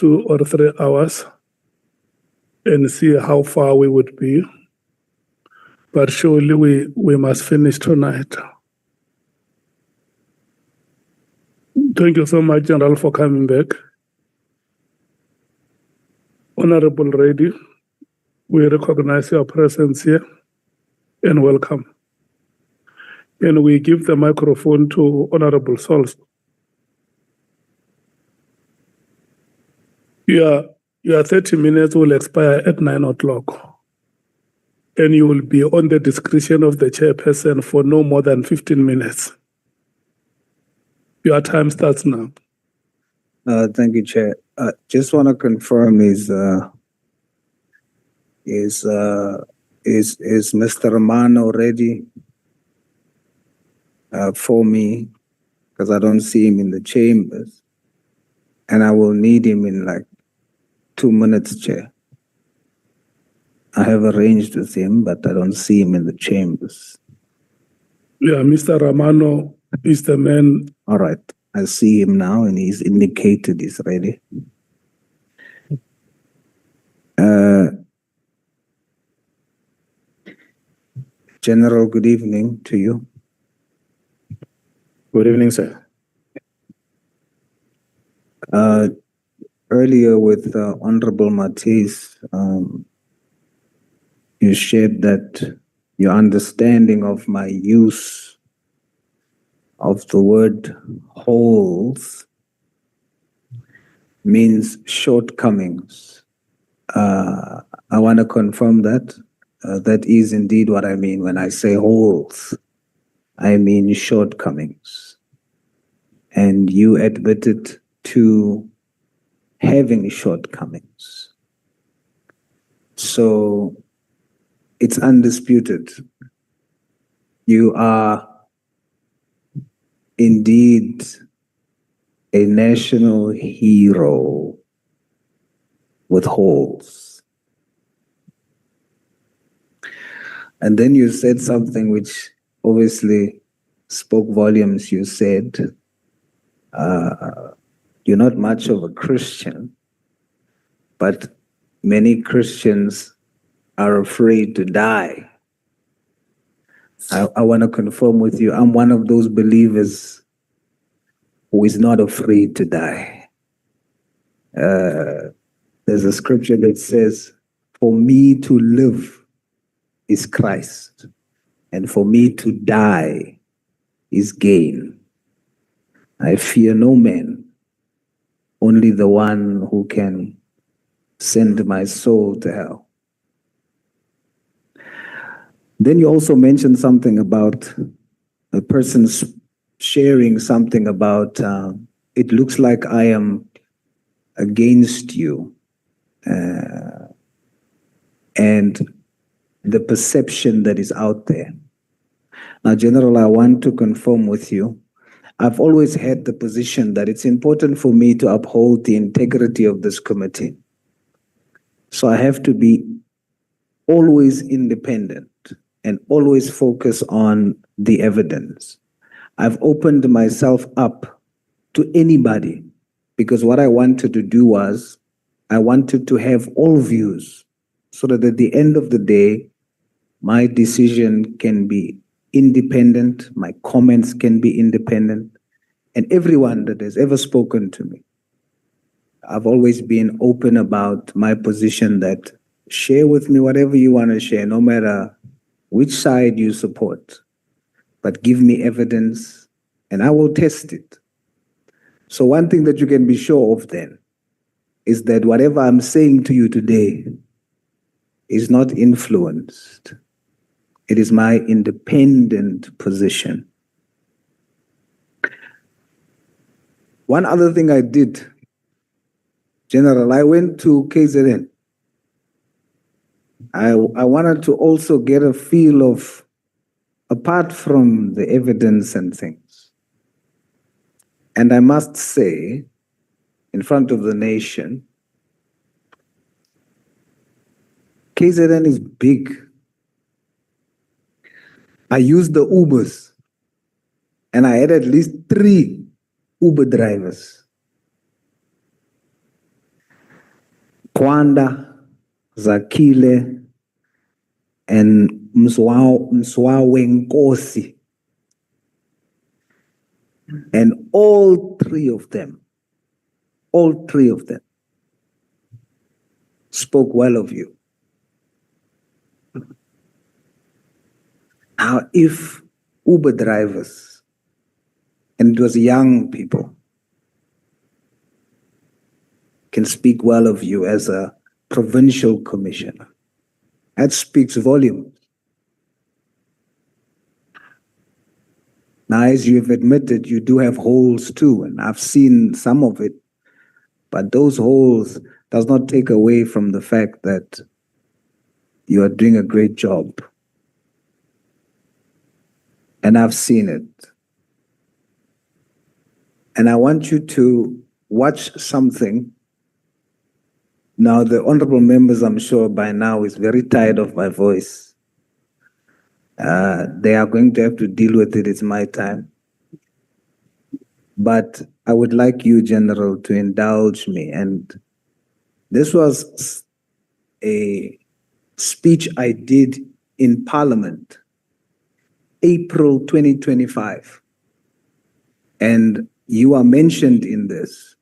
2 or 3 hours and see how far we would be. But surely we must finish tonight. Thank you so much, General, for coming back. Honorable Reddy, we recognize your presence here and welcome. And we give the microphone to Honorable Sols. Your 30 minutes will expire at 9 o'clock. And you will be on the discretion of the chairperson for no more than 15 minutes. Your time starts now. Thank you, Chair. Just want to confirm is Mr. Romano ready for me? Because I don't see him in the chambers, and I will need him in like 2 minutes, Chair. I have arranged with him, but I don't see him in the chambers. Yeah, Mr. Romano is the man. All right. I see him now, and he's indicated he's ready. General, good evening to you. Good evening, sir. Earlier with Honorable Matisse, you shared that your understanding of my use of the word holes means shortcomings. I want to confirm that. That is indeed what I mean when I say holes. I mean shortcomings. And you admitted to having shortcomings. So it's undisputed. You are indeed a national hero with holes. And then you said something which obviously spoke volumes. You said, you're not much of a Christian, but many Christians are afraid to die. I want to confirm with you, I'm one of those believers who is not afraid to die. There's a scripture that says, for me to live is Christ, and for me to die is gain. I fear no man, only the one who can send my soul to hell. Then you also mentioned something about a person sharing something about, it looks like I am against you. And the perception that is out there. Now, General, I want to confirm with you, I've always had the position that it's important for me to uphold the integrity of this committee. So I have to be always independent and always focus on the evidence. I've opened myself up to anybody because what I wanted to do was I wanted to have all views so that at the end of the day, my decision can be independent, my comments can be independent, and everyone that has ever spoken to me, I've always been open about my position that share with me whatever you want to share, no matter which side you support, but give me evidence and I will test it. So one thing that you can be sure of then is that whatever I'm saying to you today is not influenced. It is my independent position. One other thing I did, General, I went to KZN. I wanted to also get a feel of, apart from the evidence and things. And I must say, in front of the nation, KZN is big. I used the Ubers, and I had at least 3 Uber drivers. Kwanda, Zakile, and Mswawenkosi. And all three of them spoke well of you. Now, if Uber drivers, and it was young people, can speak well of you as a provincial commissioner, that speaks volumes. Now, as you've admitted, you do have holes too, and I've seen some of it, but those holes does not take away from the fact that you are doing a great job. And I've seen it. And I want you to watch something. Now, the honorable members, I'm sure by now, is very tired of my voice. They are going to have to deal with it. It's my time. But I would like you, General, to indulge me. And this was a speech I did in Parliament, April 2025. And you are mentioned in this.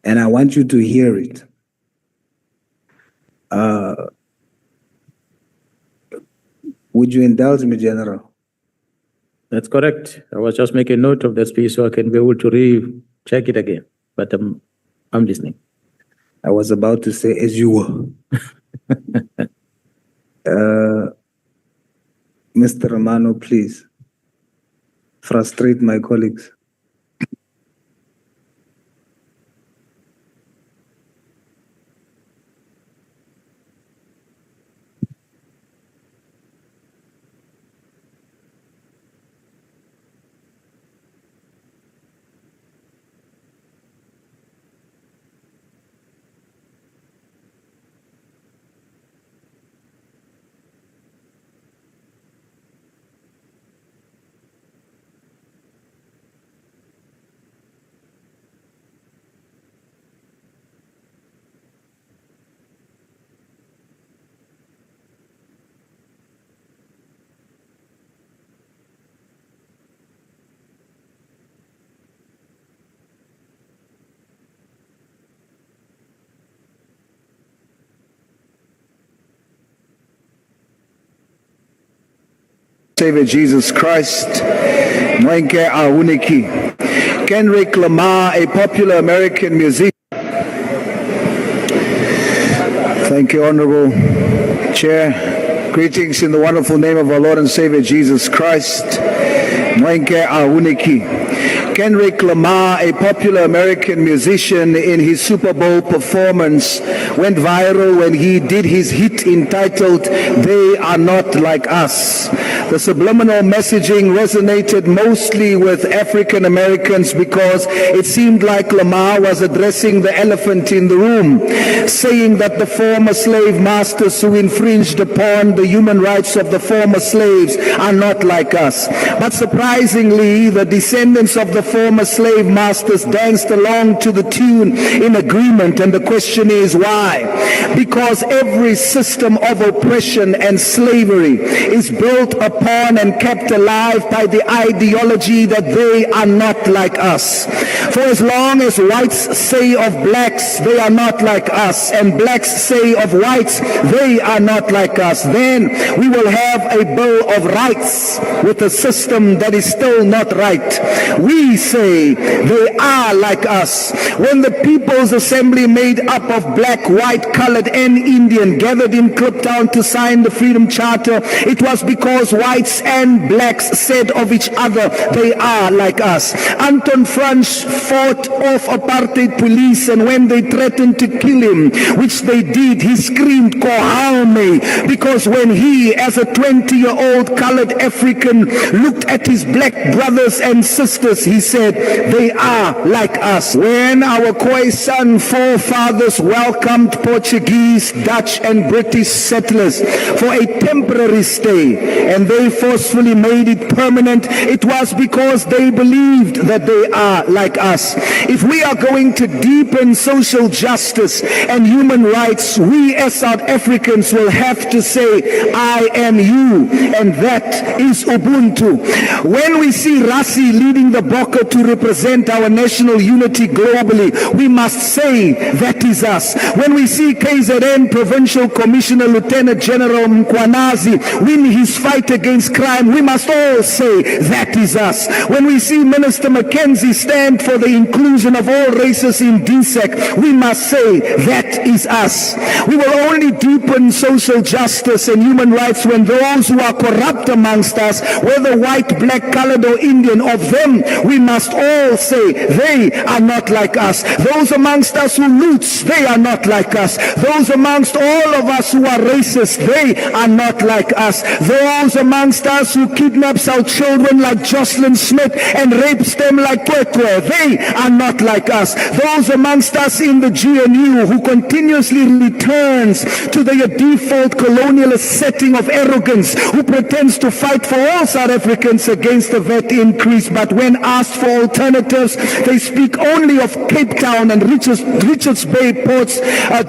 And I want you to hear it. Would you indulge me, General? That's correct. I was just making note of that speech so I can be able to recheck it again. But I'm listening. I was about to say, as you were. Mr. Romano, please frustrate my colleagues. Savior Jesus Christ, Mwenke Awuniki, Kendrick Lamar, a popular American musician. Thank you, Honorable Chair. Greetings in the wonderful name of our Lord and Savior Jesus Christ, Mwenke Awuniki. Kendrick Lamar, a popular American musician, in his Super Bowl performance went viral when he did his hit entitled "They Are Not Like Us." The subliminal messaging resonated mostly with African Americans because it seemed like Lamar was addressing the elephant in the room, saying that the former slave masters who infringed upon the human rights of the former slaves are not like us. But surprisingly, the descendants of the former slave masters danced along to the tune in agreement, and the question is why? Because every system of oppression and slavery is built upon and kept alive by the ideology that they are not like us. For as long as whites say of blacks they are not like us, and blacks say of whites they are not like us, then we will have a bill of rights with a system that is still not right. We say they are like us. When the People's Assembly made up of black, white, colored, and Indian gathered in Kliptown to sign the Freedom Charter, it was because whites and blacks said of each other they are like us. Anton Franz fought off apartheid police, and when they threatened to kill him, which they did, he screamed "Kohalme," because when he, as a 20-year-old colored African, looked at his black brothers and sisters, he said they are like us. When our Khoisan forefathers welcomed Portuguese, Dutch, and British settlers for a temporary stay, and they forcefully made it permanent, it was because they believed that they are like us. If we are going to deepen social justice and human rights, we as South Africans will have to say, I am you, and that is Ubuntu. When we see Rassi leading the Bokke to represent our national unity globally, we must say that is us. When we see KZN Provincial Commissioner Lieutenant General Mkhwanazi win his fight against crime, we must all say that is us. When we see Minister Mackenzie stand for the inclusion of all races in DSEC, we must say that is us. We will only deepen social justice and human rights when those who are corrupt amongst us, whether white, black, colored or Indian, of them we must all say they are not like us. Those amongst us who loots, they are not like us. Those amongst all of us who are racist, they are not like us. Those amongst us who kidnaps our children like Jocelyn Smith and rapes them like Kwekwe, they are not like us. Those amongst us in the GNU who continuously returns to their default colonialist setting of arrogance, who pretends to fight for all South Africans against the VAT increase, but when asked for alternatives, they speak only of Cape Town and Richards Bay ports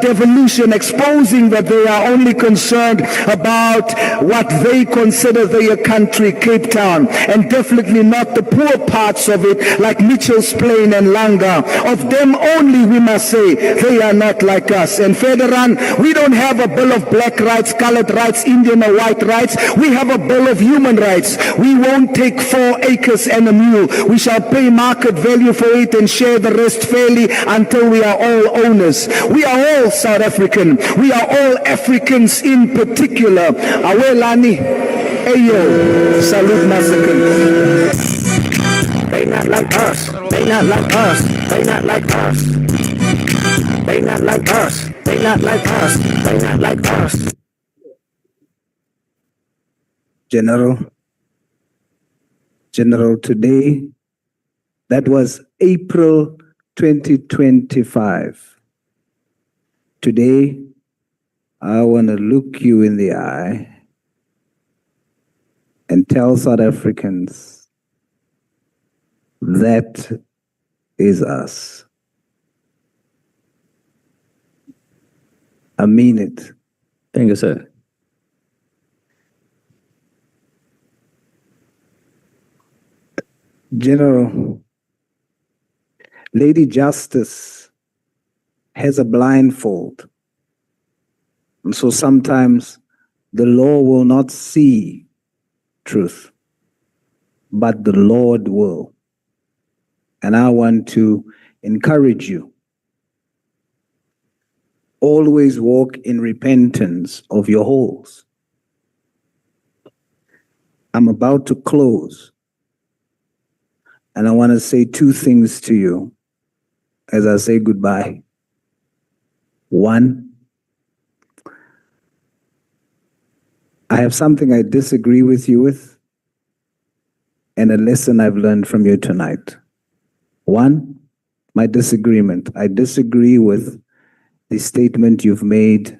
devolution, exposing that they are only concerned about what they consider their country, Cape Town, and definitely not the poor parts of it like Mitchell's Plain and Langa. Of them only we must say they are not like us. And Federan, we don't have a bill of black rights, colored rights, Indian or white rights. We have a bill of human rights. We won't take 4 acres and a mule. We shall pay market value for it and share the rest fairly until we are all owners. We are all South African. We are all Africans in particular. Awelani, Ayo, Salute Massacre. They not like us. They not like us. They not like us. They not like us. They not like us. They not like us. General, today, that was April 2025. Today, I want to look you in the eye and tell South Africans that is us. I mean it. Thank you, sir. General, Lady Justice has a blindfold. And so sometimes the law will not see truth, but the Lord will. And I want to encourage you. Always walk in repentance of your holes. I'm about to close. And I want to say 2 things to you as I say goodbye. 1, I have something I disagree with you with, and a lesson I've learned from you tonight. 1, my disagreement. I disagree with the statement you've made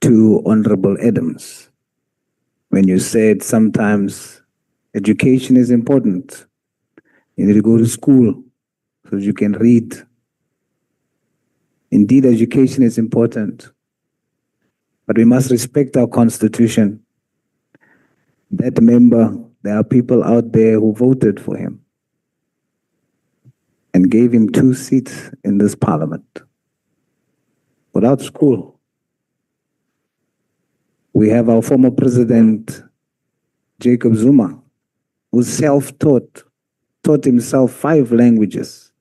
to Honorable Adams when you said sometimes education is important. You need to go to school so that you can read. Indeed, education is important, but we must respect our Constitution. That member, there are people out there who voted for him and gave him 2 seats in this parliament. Without school, we have our former president, Jacob Zuma, who's self-taught. Taught himself 5 languages,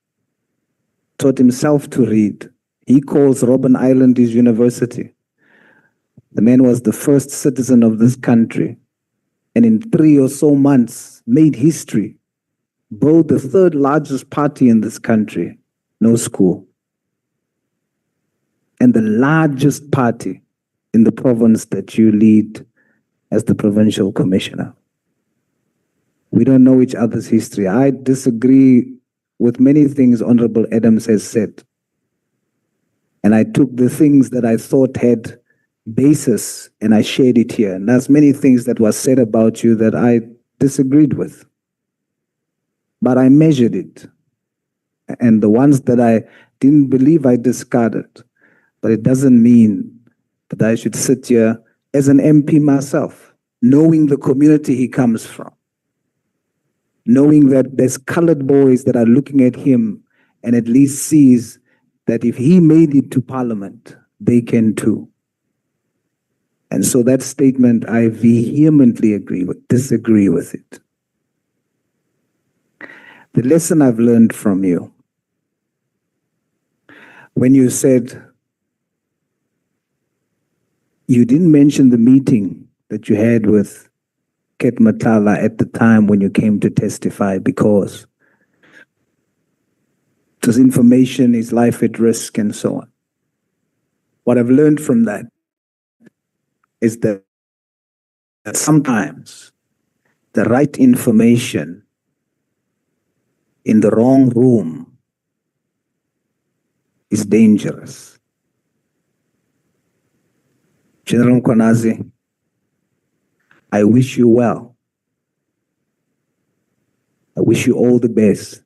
taught himself to read. He calls Robben Island his university. The man was the first citizen of this country, and in 3 or so months made history, built the 3rd largest party in this country, no school, and the largest party in the province that you lead as the provincial commissioner. We don't know each other's history. I disagree with many things Honorable Adams has said. And I took the things that I thought had basis, and I shared it here. And there's many things that were said about you that I disagreed with. But I measured it. And the ones that I didn't believe, I discarded. But it doesn't mean that I should sit here as an MP myself, knowing the community he comes from, knowing that there's colored boys that are looking at him and at least sees that if he made it to Parliament, they can too. And so that statement, I vehemently disagree with it. The lesson I've learned from you, when you said you didn't mention the meeting that you had with Ket Matala at the time when you came to testify because there's information, his life at risk, and so on. What I've learned from that is that sometimes the right information in the wrong room is dangerous. General Mkhwanazi, I wish you well. I wish you all the best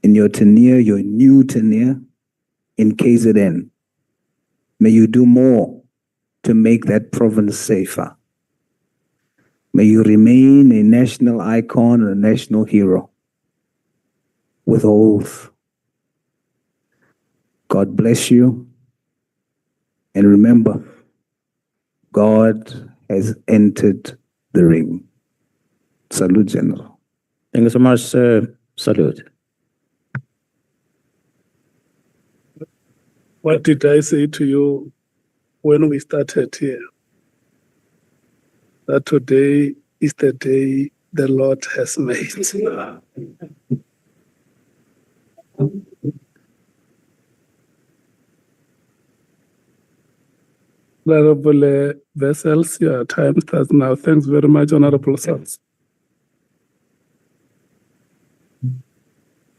in your tenure, your new tenure in KZN. May you do more to make that province safer. May you remain a national icon and a national hero. With oath. God bless you. And remember, God has entered the ring. Salute, General. Thank you so much, sir. Salute. What did I say to you when we started here? That today is the day the Lord has made. Honorable Vessels, your time starts now. Thanks very much, Honorable Sons.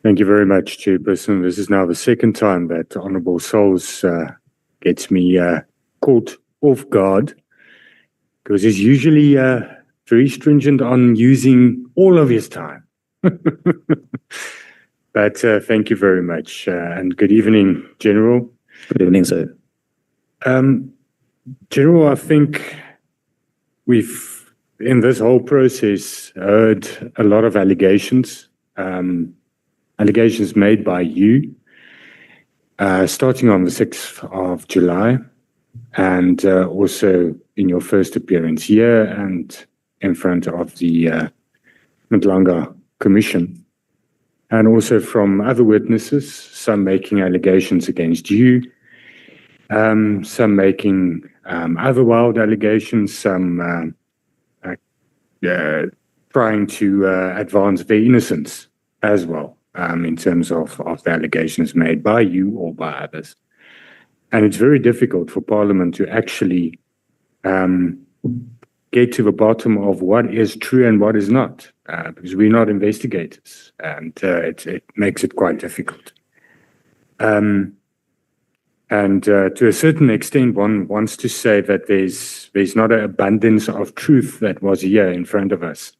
Thank you very much, Chairperson. This is now the second time that Honourable Souls gets me caught off guard, because he's usually very stringent on using all of his time. But thank you very much, and good evening, General. Good evening, sir. General, I think we've, in this whole process, heard a lot of allegations. Allegations made by you, starting on the 6th of July, and also in your first appearance here and in front of the Nhlanhla Commission, and also from other witnesses, some making allegations against you, some making other wild allegations, some trying to advance their innocence as well. In terms of the allegations made by you or by others. And it's very difficult for Parliament to actually get to the bottom of what is true and what is not, because we're not investigators, and it makes it quite difficult. And to a certain extent, one wants to say that there's not an abundance of truth that was here in front of us.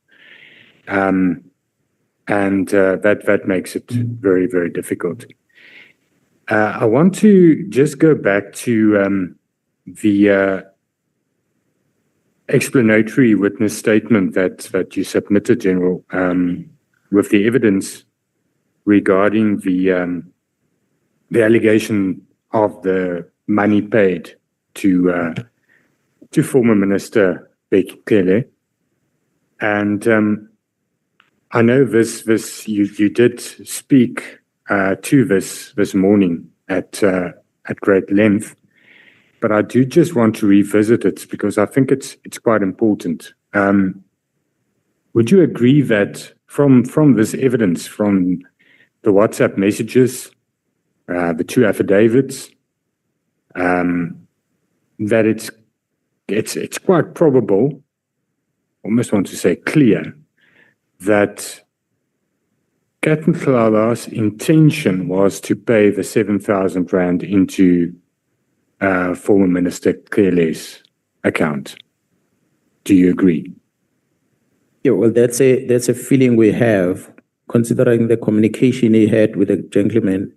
And that makes it very, very difficult. I want to just go back to the explanatory witness statement that you submitted, General, with the evidence regarding the allegation of the money paid to former Minister Becky Cele. And I know this you did speak to this morning at great length, but I do just want to revisit it because I think it's quite important. Would you agree that from this evidence, from the WhatsApp messages, the two affidavits, that it's quite probable, almost want to say clear, that Ket Mhlala's intention was to pay the 7,000 rand into former Minister Clearley's account. Do you agree? Yeah, well, that's a feeling we have, considering the communication he had with the gentleman,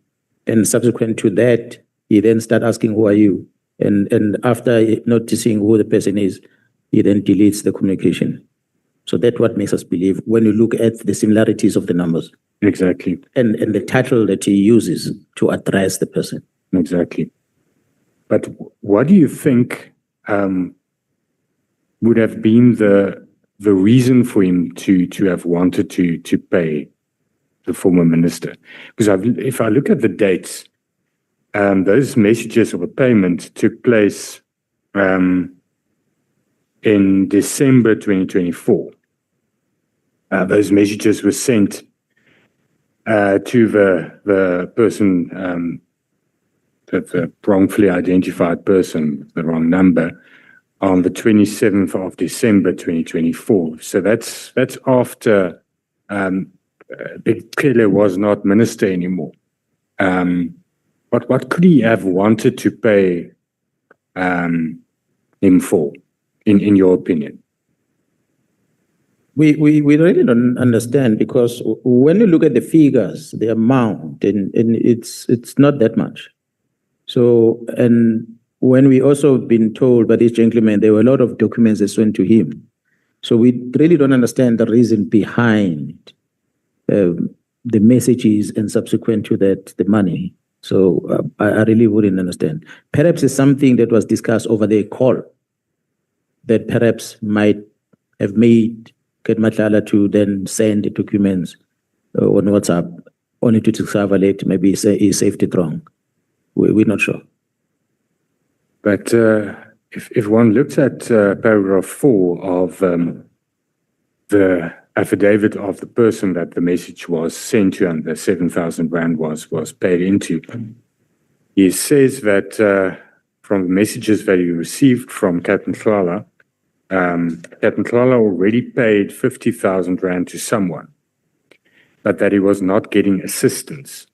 and subsequent to that, he then started asking, "Who are you?" And after noticing who the person is, he then deletes the communication. So that's what makes us believe when you look at the similarities of the numbers Exactly. and the title that he uses to address the person. Exactly. But what do you think would have been the reason for him to have wanted to pay the former minister? Because if I look at the dates, those messages of a payment took place in December 2024. Those messages were sent to the person, the wrongfully identified person, the wrong number, on the 27th of December 2024. So that's after Clearly was not minister anymore. What could he have wanted to pay him for, in your opinion? We really don't understand, because when you look at the figures, the amount, and it's not that much. So, and when we also been told by this gentleman, there were a lot of documents that went to him. So we really don't understand the reason behind the messages and subsequent to that, the money. So I really wouldn't understand. Perhaps it's something that was discussed over the call that perhaps might have made Nhlanhla to then send the documents on WhatsApp only to discover later maybe he saved it wrong. We're not sure. But if one looks at paragraph 4 of the affidavit of the person that the message was sent to and the 7,000 rand was paid into, he says that from the messages that he received from Captain Nhlanhla, Captain Nhlanhla already paid 50,000 rand to someone, but that he was not getting assistance.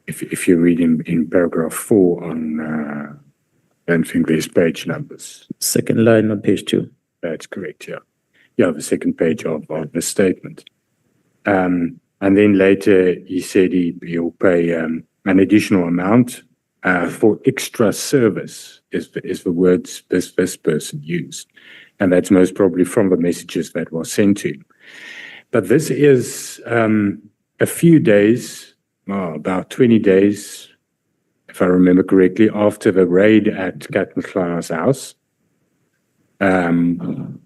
If you read in paragraph 4 on, I don't think there's page numbers. Second line on page 2. That's correct, yeah. Yeah, the second page of the statement. And then later he said he'll pay an additional amount for extra service, is the words this person used. And that's most probably from the messages that were sent to him. But this is a few days, about 20 days, if I remember correctly, after the raid at Captain Nhlanhla's house. And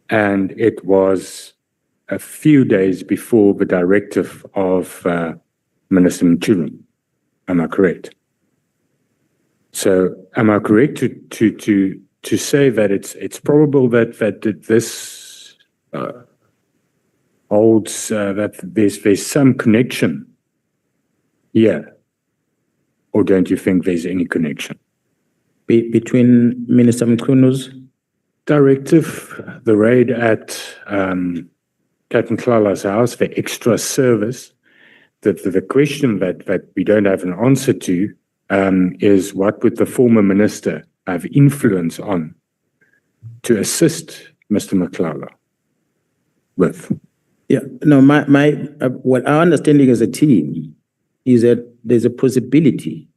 it was a few days before the directive of Minister Mkhwanazi. Am I correct? So am I correct to say that it's probable that this holds that there's some connection here, or don't you think there's any connection Between Minister Mkhwanazi directive, the raid at Captain Nhlanhla's house, the extra service? The question that we don't have an answer to is what would the former minister have influence on to assist Mr. Nhlanhla with? Yeah, no, what our understanding as a team is that there's a possibility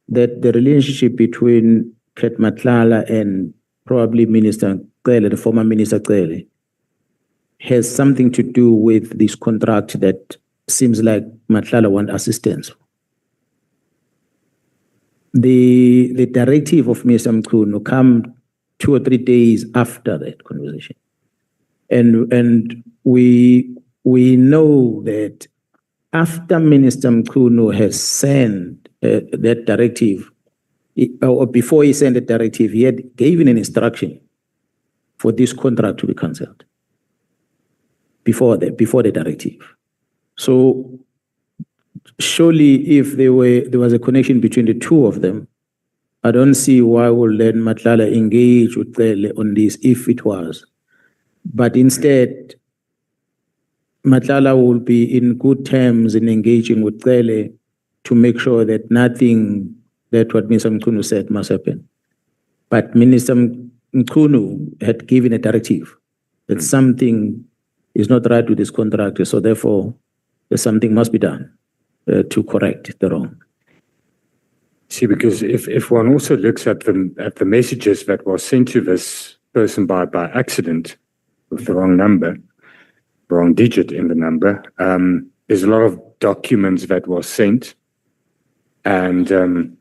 that the relationship between Captain Nhlanhla and probably Minister Cele, the former Minister Cele, has something to do with this contract that seems like Nhlanhla wants assistance. The directive of Mr. Mkhwanazi come 2 or 3 days after that conversation. And we know that after Minister Mkhwanazi has sent that directive, or before he sent the directive, he had given an instruction for this contract to be cancelled before the directive. So surely if there was a connection between the two of them, I don't see why would then Nhlanhla engage with Cele on this if it was. But instead, Nhlanhla will be in good terms in engaging with Cele to make sure that nothing that what Minister Mkhwanazi said must happen. But Minister Mkhwanazi had given a directive that something is not right with this contractor, so therefore something must be done to correct the wrong. See, because if one also looks at the messages that were sent to this person by accident with the wrong number, wrong digit in the number, there's a lot of documents that was sent and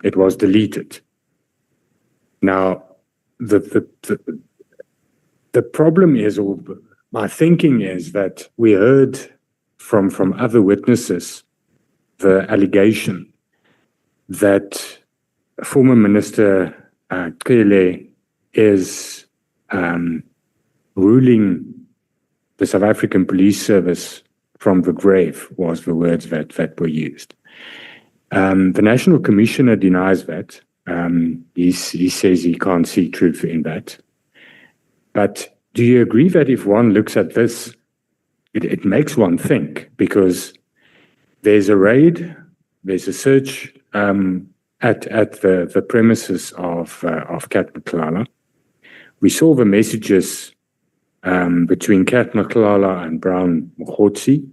it was deleted. Now, the problem is, or my thinking is, that we heard from other witnesses the allegation that former Minister Cele is ruling the South African Police Service from the grave, was the words that were used. The National Commissioner denies that. He says he can't see truth in that. But do you agree that if one looks at this, it makes one think? Because there's a raid, there's a search at the premises of Kat Nhlanhla. We saw the messages between Kat Nhlanhla and Brown Mkhwanazi,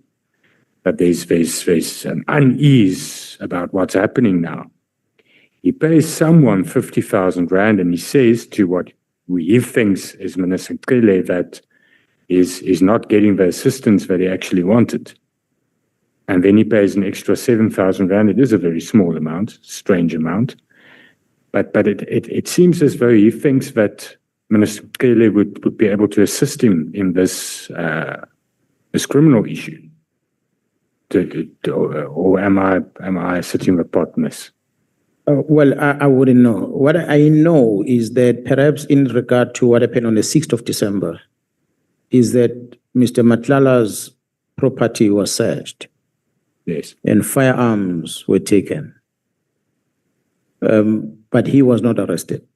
that there's an unease about what's happening now. He pays someone 50,000 rand, and he says to what he thinks is Minister Cele that is not getting the assistance that he actually wanted. And then he pays an extra 7,000 rand. It is a very small amount, strange amount. But it seems as though he thinks that Minister Cele would be able to assist him in this criminal issue. Or am I sitting apart on this? Well, I wouldn't know. What I know is that perhaps in regard to what happened on the 6th of December, is that Mr. Nhlanhla's property was searched. Yes. And firearms were taken. But he was not arrested.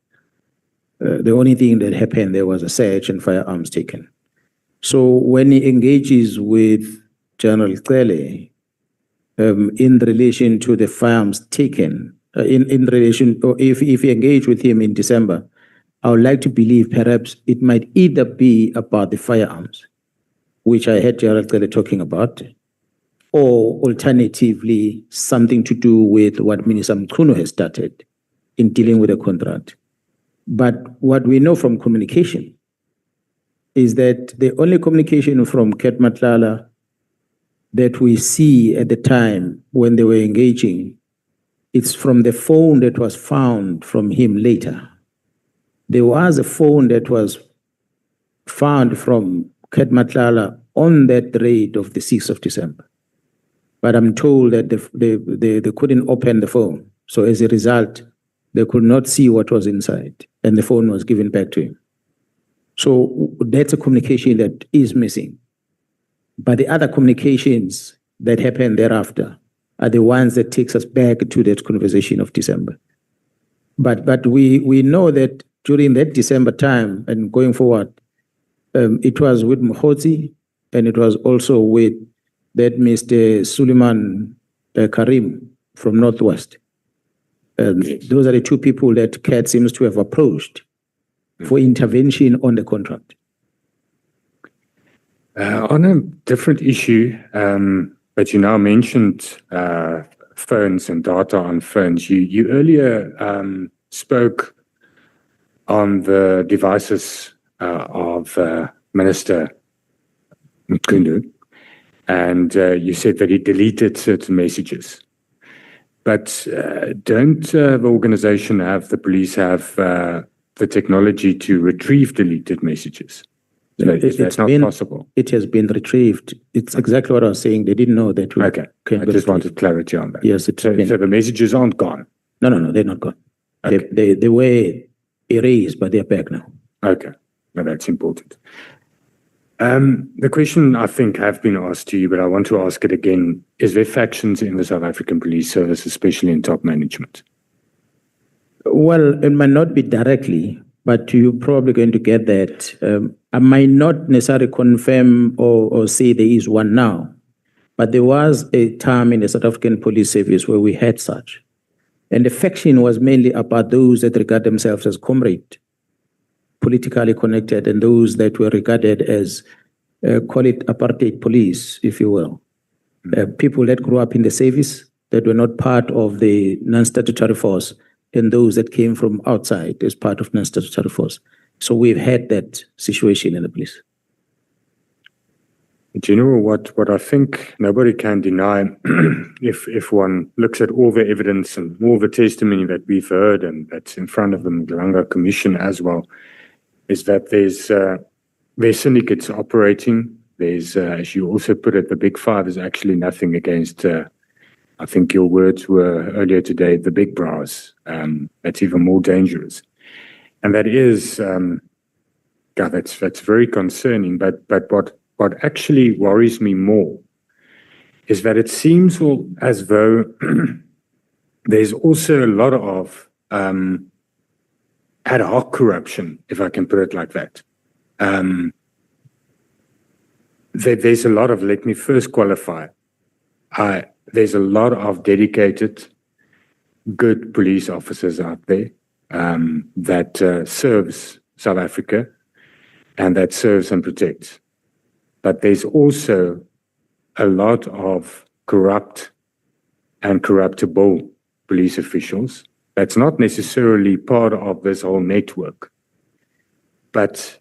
The only thing that happened there was a search and firearms taken. So when he engages with General Cele in relation to the firearms taken, in relation, or if you engage with him in December, I would like to believe perhaps it might either be about the firearms, which I heard General Cele talking about, or alternatively something to do with what Minister Mkhwanazi has started in dealing with the contract. But what we know from communication is that the only communication from Kat Nhlanhla that we see at the time when they were engaging, it's from the phone that was found from him later. There was a phone that was found from Kat Nhlanhla on that raid of the 6th of December. But I'm told that they couldn't open the phone. So as a result, they could not see what was inside, and the phone was given back to him. So that's a communication that is missing. But the other communications that happened thereafter are the ones that takes us back to that conversation of December. But we know that during that December time and going forward, it was with Mkhwanazi, and it was also with that Mr. Suleiman Karim from Northwest. Those are the two people that Kat seems to have approached for intervention on the contract. On a different issue, but you now mentioned phones and data on phones. You earlier spoke on the devices of Minister Mkhwanazi, and you said that he deleted certain messages. But don't the organization have, the police have the technology to retrieve deleted messages? So that's not possible. It has been retrieved. It's exactly what I was saying. They didn't know that. Okay. I just wanted clarity on that. Yes. So the messages aren't gone? No, they're not gone. Okay. They were erased, but they're back now. Okay. Now that's important. The question I think have been asked to you, but I want to ask it again. Is there factions in the South African Police Service, especially in top management? Well, it might not be directly, but you're probably going to get that. I might not necessarily confirm or say there is one now, but there was a time in the South African Police Service where we had such. And the faction was mainly about those that regard themselves as comrade, politically connected, and those that were regarded as, call it apartheid police, if you will. People that grew up in the service, that were not part of the non-statutory force, and those that came from outside as part of non-statutory force. So we've had that situation in the police. General, what I think nobody can deny, if one looks at all the evidence and all the testimony that we've heard and that's in front of the Nhlanhla Commission as well, is that there's syndicates operating. There's, as you also put it, the big five is actually nothing against, I think your words were earlier today, the big brows. That's even more dangerous. And that is, that's very concerning. But what actually worries me more is that it seems as though there's also a lot of ad hoc corruption, if I can put it like that. There's a lot of, let me first qualify, there's a lot of dedicated, good police officers out there that serves South Africa and that serves and protects. But there's also a lot of corrupt and corruptible police officials. That's not necessarily part of this whole network. But,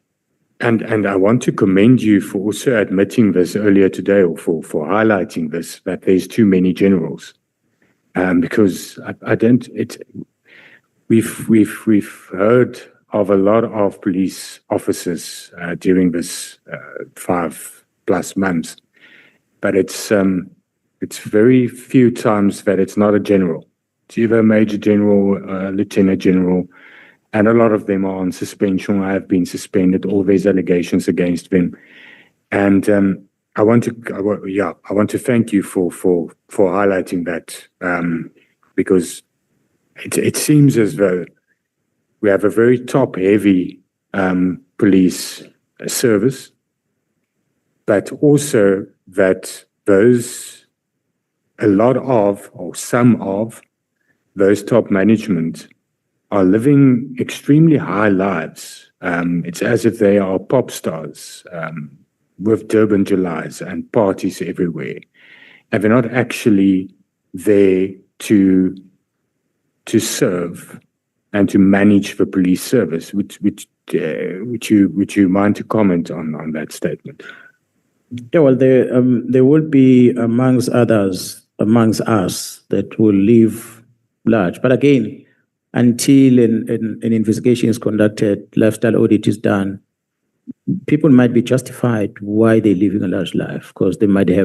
and I want to commend you for also admitting this earlier today, or for highlighting this, that there's too many generals. Because we've heard of a lot of police officers during this 5+ months, but it's very few times that it's not a general. It's either a major general, lieutenant general, and a lot of them are on suspension. I have been suspended. All these allegations against them, and I want to thank you for highlighting that, because it seems as though we have a very top-heavy police service, but also that some of those top management are living extremely high lives. It's as if they are pop stars with Durban Julys and parties everywhere, and they're not actually there to serve and to manage the police service. Would you mind to comment on that statement? Yeah, well, there will be amongst us that will live large. But again, until an investigation is conducted, lifestyle audit is done, people might be justified why they're living a large life, because they might be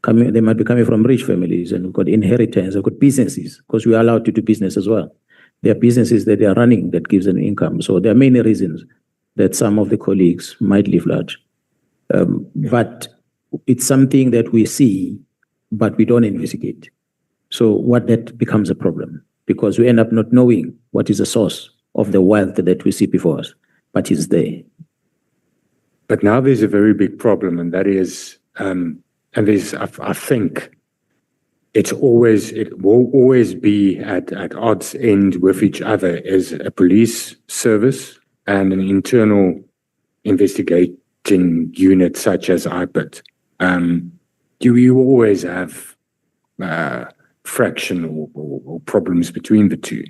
coming from rich families and got inheritance, they've got businesses, because we are allowed to do business as well. There are businesses that they are running that gives them income. So there are many reasons that some of the colleagues might live large. But it's something that we see, but we don't investigate. So that becomes a problem, because we end up not knowing what is the source of the wealth that we see before us, but it's there. But now there's a very big problem, and that is, I think it will always be at odds end with each other, is a police service and an internal investigating unit such as IPID. You always have fraction or problems between the two.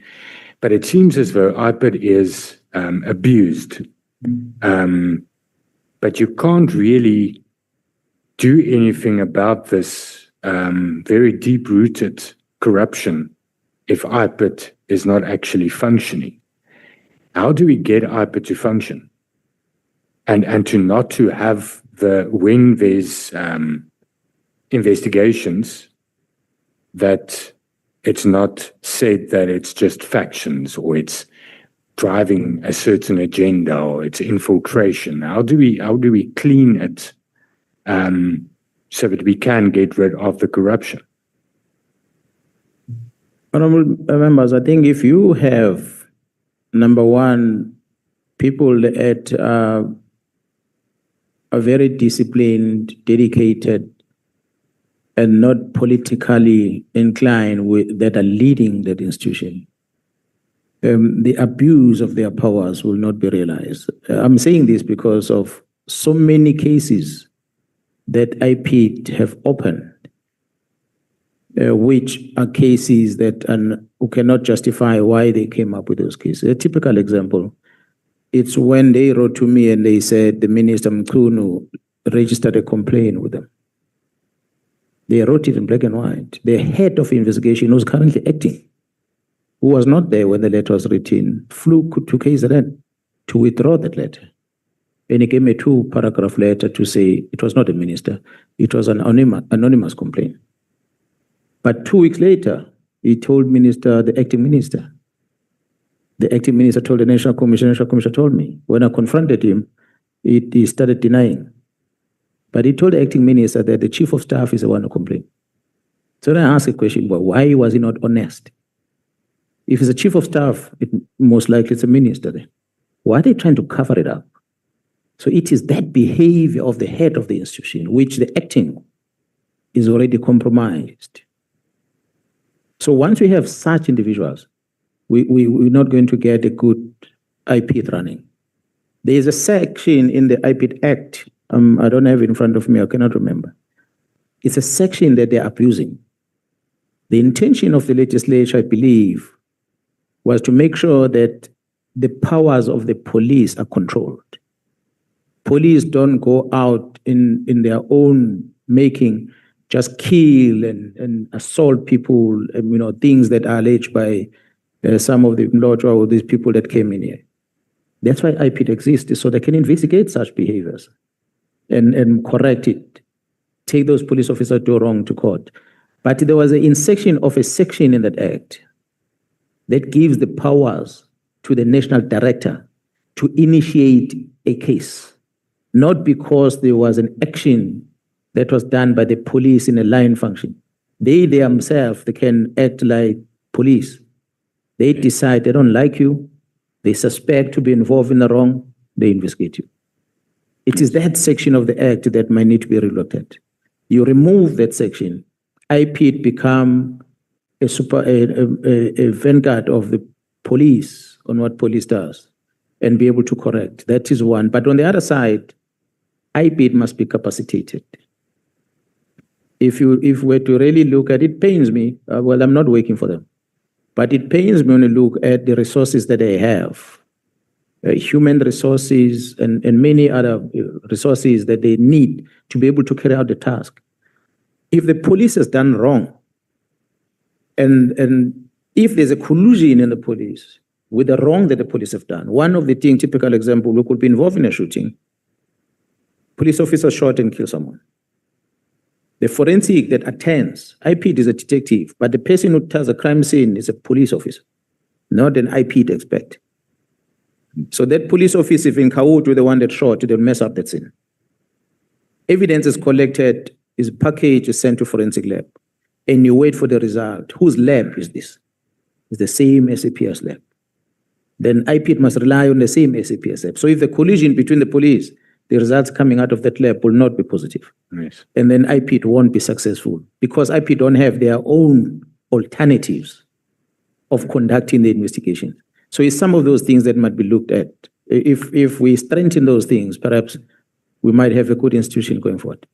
But it seems as though IPID is abused. But you can't really do anything about this very deep-rooted corruption if IPID is not actually functioning. How do we get IPID to function? And to have when there's investigations, that it's not said that it's just factions or it's driving a certain agenda or it's infiltration. How do we clean it so that we can get rid of the corruption? Honorable members, I think if you have, number one, people that are very disciplined, dedicated, and not politically inclined that are leading that institution, the abuse of their powers will not be realized. I'm saying this because of so many cases that IPID have opened, which are cases that who cannot justify why they came up with those cases. A typical example, it's when they wrote to me and they said the Minister Mkhwanazi registered a complaint with them. They wrote it in black and white. The head of investigation who's currently acting, who was not there when the letter was written, flew to KZN to withdraw that letter. And he gave me a 2-paragraph letter to say it was not a minister, it was an anonymous complaint. But 2 weeks later, he told the acting minister. The acting minister told the National Commission told me. When I confronted him, he started denying. But he told the acting minister that the chief of staff is the one who complained. So then I asked a question, well, why was he not honest? If it's a chief of staff, most likely it's a minister then. Why are they trying to cover it up? So it is that behavior of the head of the institution, which the acting is already compromised. So once we have such individuals, we're not going to get a good IPID running. There is a section in the IPID Act, I don't have it in front of me, I cannot remember. It's a section that they're abusing. The intention of the legislature, I believe, was to make sure that the powers of the police are controlled. Police don't go out in their own making, just kill and assault people, things that are alleged by some of the Mlotshwa or these people that came in here. That's why IPID exists, so they can investigate such behaviors and correct it, take those police officers who do wrong to court. But there was a section in that act that gives the powers to the national director to initiate a case, not because there was an action that was done by the police in a line function. They themselves, they can act like police. They decide they don't like you, they suspect to be involved in the wrong, they investigate you. It is that section of the act that might need to be relooked at. You remove that section, IPID become a vanguard of the police on what police does and be able to correct. That is one. But on the other side, IPID must be capacitated. If we're to really look at it, pains me. Well, I'm not working for them. But it pains me when you look at the resources that they have, human resources and many other resources that they need to be able to carry out the task. If the police has done wrong, and if there's a collusion in the police with the wrong that the police have done, one of the things, typical example, we could be involved in a shooting, police officer shot and kill someone. The forensic that attends, IPID is a detective, but the person who tells a crime scene is a police officer, not an IPID expert. So that police officer, if in cahoots with the one that shot, they'll mess up that scene. Evidence is collected, is packaged, is sent to forensic lab, and you wait for the result. Whose lab is this? It's the same SAPS lab. Then IPID must rely on the same SAPS lab. So if the collision between the police, the results coming out of that lab will not be positive. Yes. And then IPID won't be successful because IPID don't have their own alternatives of conducting the investigation. So it's some of those things that might be looked at. If we strengthen those things, perhaps we might have a good institution going forward.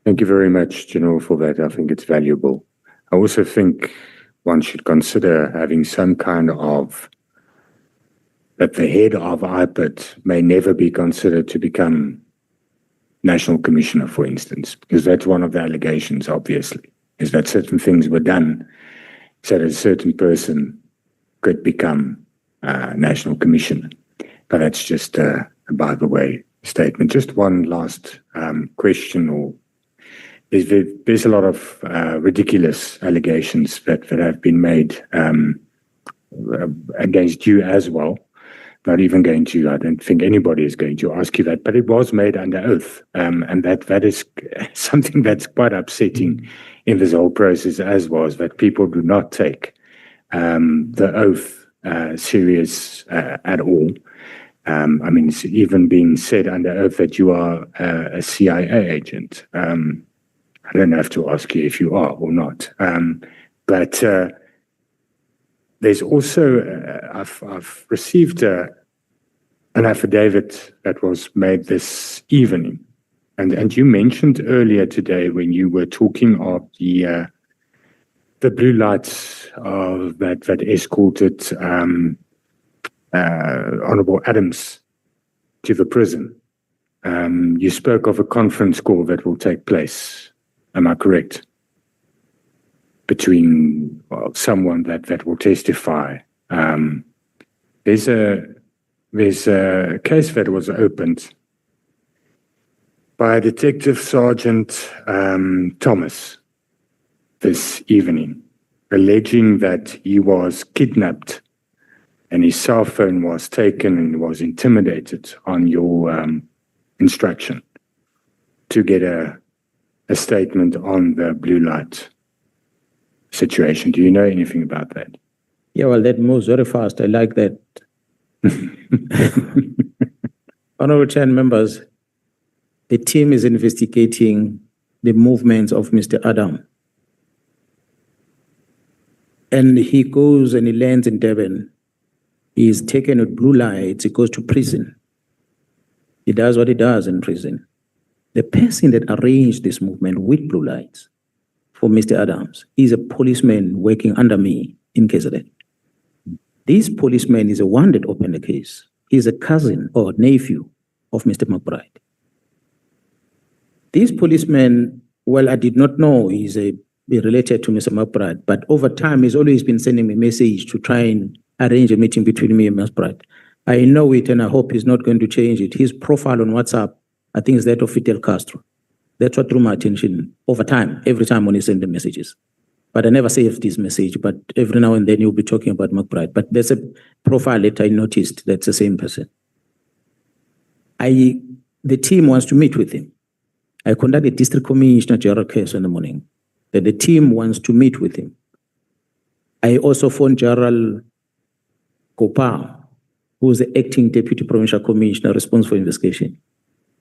Thank you very much, General, for that. I think it's valuable. I also think one should consider having some kind of, that the head of IPID may never be considered to become National Commissioner, for instance, because that's one of the allegations, obviously, is that certain things were done so that a certain person could become National Commissioner. But that's just a by the way statement. Just one last question, or there's a lot of ridiculous allegations that have been made against you as well. Not even going to, I don't think anybody is going to ask you that, but it was made under oath. And that is something that's quite upsetting in this whole process, as was that people do not take the oath serious at all. I mean, it's even being said under oath that you are a CIA agent. I don't have to ask you if you are or not. But there's also, I've received an affidavit that was made this evening. And you mentioned earlier today when you were talking of the blue lights that escorted Honorable Adams to the prison. You spoke of a conference call that will take place. Am I correct? Between someone that will testify. There's a case that was opened by Detective Sergeant Thomas this evening, alleging that he was kidnapped and his cell phone was taken and was intimidated on your instruction to get a statement on the blue light situation. Do you know anything about that? Yeah, well, that moves very fast. I like that. Honorable Chair and members, the team is investigating the movements of Mr. Adam. And he goes and he lands in Durban. He is taken with blue lights. He goes to prison. He does what he does in prison. The person that arranged this movement with blue lights for Mr. Adams is a policeman working under me in KZN. This policeman is the one that opened the case. He's a cousin or nephew of Mr. McBride. This policeman, well, I did not know he's related to Mr. McBride, but over time he's always been sending me a message to try and arrange a meeting between me and McBride. I know it and I hope he's not going to change it. His profile on WhatsApp, I think, is that of Fidel Castro. That's what drew my attention over time, every time when he sent the messages. But I never saved this message, but every now and then you'll be talking about McBride. But there's a profile that I noticed that's the same person. The team wants to meet with him. I conducted District Commissioner General case in the morning. That the team wants to meet with him. I also phoned General Gopal, who is the acting Deputy Provincial Commissioner responsible for investigation,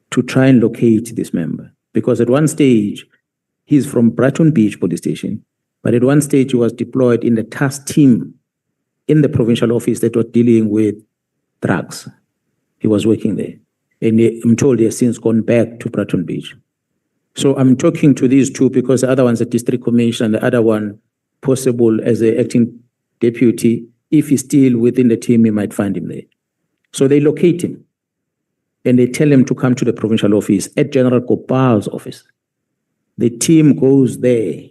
to try and locate this member. Because at one stage, he's from Brighton Beach Police Station, but at one stage he was deployed in the task team in the provincial office that was dealing with drugs. He was working there. And I'm told he has since gone back to Brighton Beach. So I'm talking to these two because the other one's a district commissioner and the other one possible as an acting deputy. If he's still within the team, he might find him there. So they locate him and they tell him to come to the provincial office at General Gopal's office. The team goes there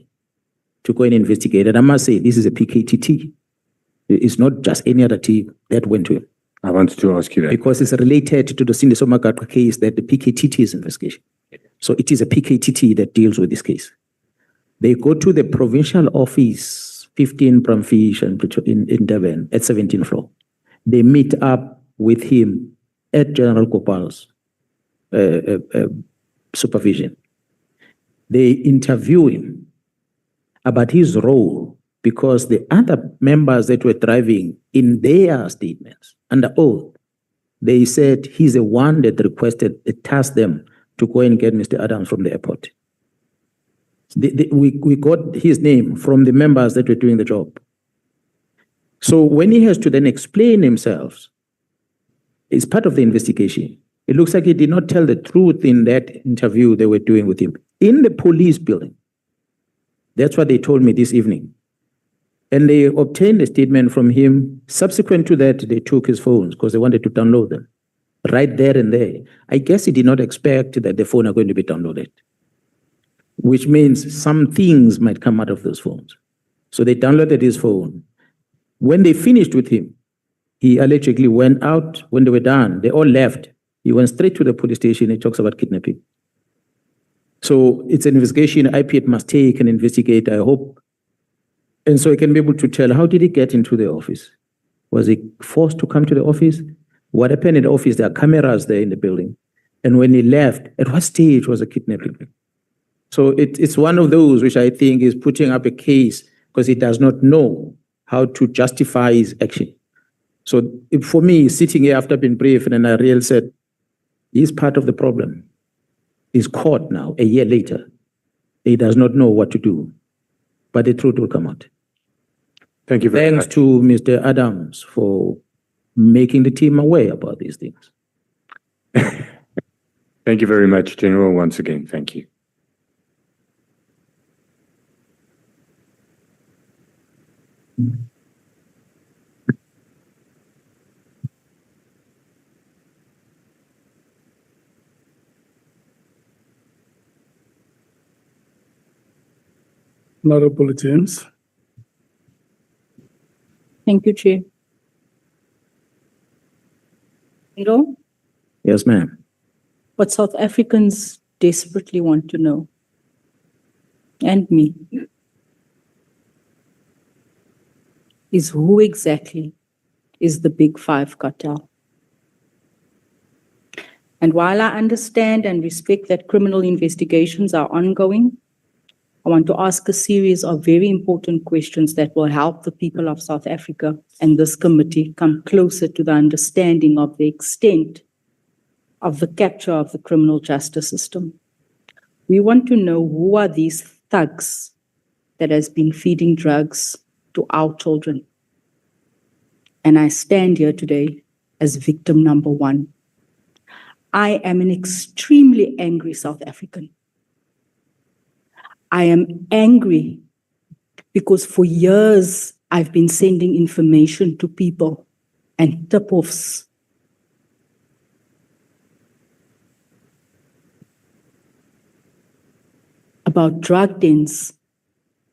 to go and investigate. And I must say, this is a PKTT. It's not just any other team that went to him. I wanted to ask you that. Because it's related to the Cindy Somakatwa case that the PKTT is investigation. So it is a PKTT that deals with this case. They go to the provincial office, 15 Bramfish in Durban at 17th floor. They meet up with him at General Gopal's supervision. They interview him about his role because the other members that were driving in their statements under oath, they said he's the one that requested, tasked them to go and get Mr. Adams from the airport. We got his name from the members that were doing the job. So when he has to then explain himself, it's part of the investigation. It looks like he did not tell the truth in that interview they were doing with him in the police building. That's what they told me this evening. And they obtained a statement from him. Subsequent to that, they took his phones because they wanted to download them right there and there. I guess he did not expect that the phone are going to be downloaded, which means some things might come out of those phones. So they downloaded his phone. When they finished with him, he allegedly went out. When they were done, they all left. He went straight to the police station. He talks about kidnapping. So it's an investigation IPAT must take and investigate, I hope. And so he can be able to tell, how did he get into the office? Was he forced to come to the office? What happened in the office? There are cameras there in the building. And when he left, at what stage was the kidnapping? So it's one of those which I think is putting up a case because he does not know how to justify his action. So for me, sitting here after being briefed, and I really said, he's part of the problem. He's caught now, a year later. he does not know what to do, but the truth will come out. Thank you very Thanks much. to Mr. Adams for making the team aware about these things. Thank you very much, General, once again. Thank you. Honorable James. Thank you, Chair. Hello? Yes, ma'am. What South Africans desperately want to know, and me, is who exactly is the Big Five cartel? And while I understand and respect that criminal investigations are ongoing, I want to ask a series of very important questions that will help the people of South Africa and this committee come closer to the understanding of the extent of the capture of the criminal justice system. We want to know who are these thugs that has been feeding drugs to our children. And I stand here today as victim number one. I am an extremely angry South African. I am angry because for years I've been sending information to people and tip-offs about drug dens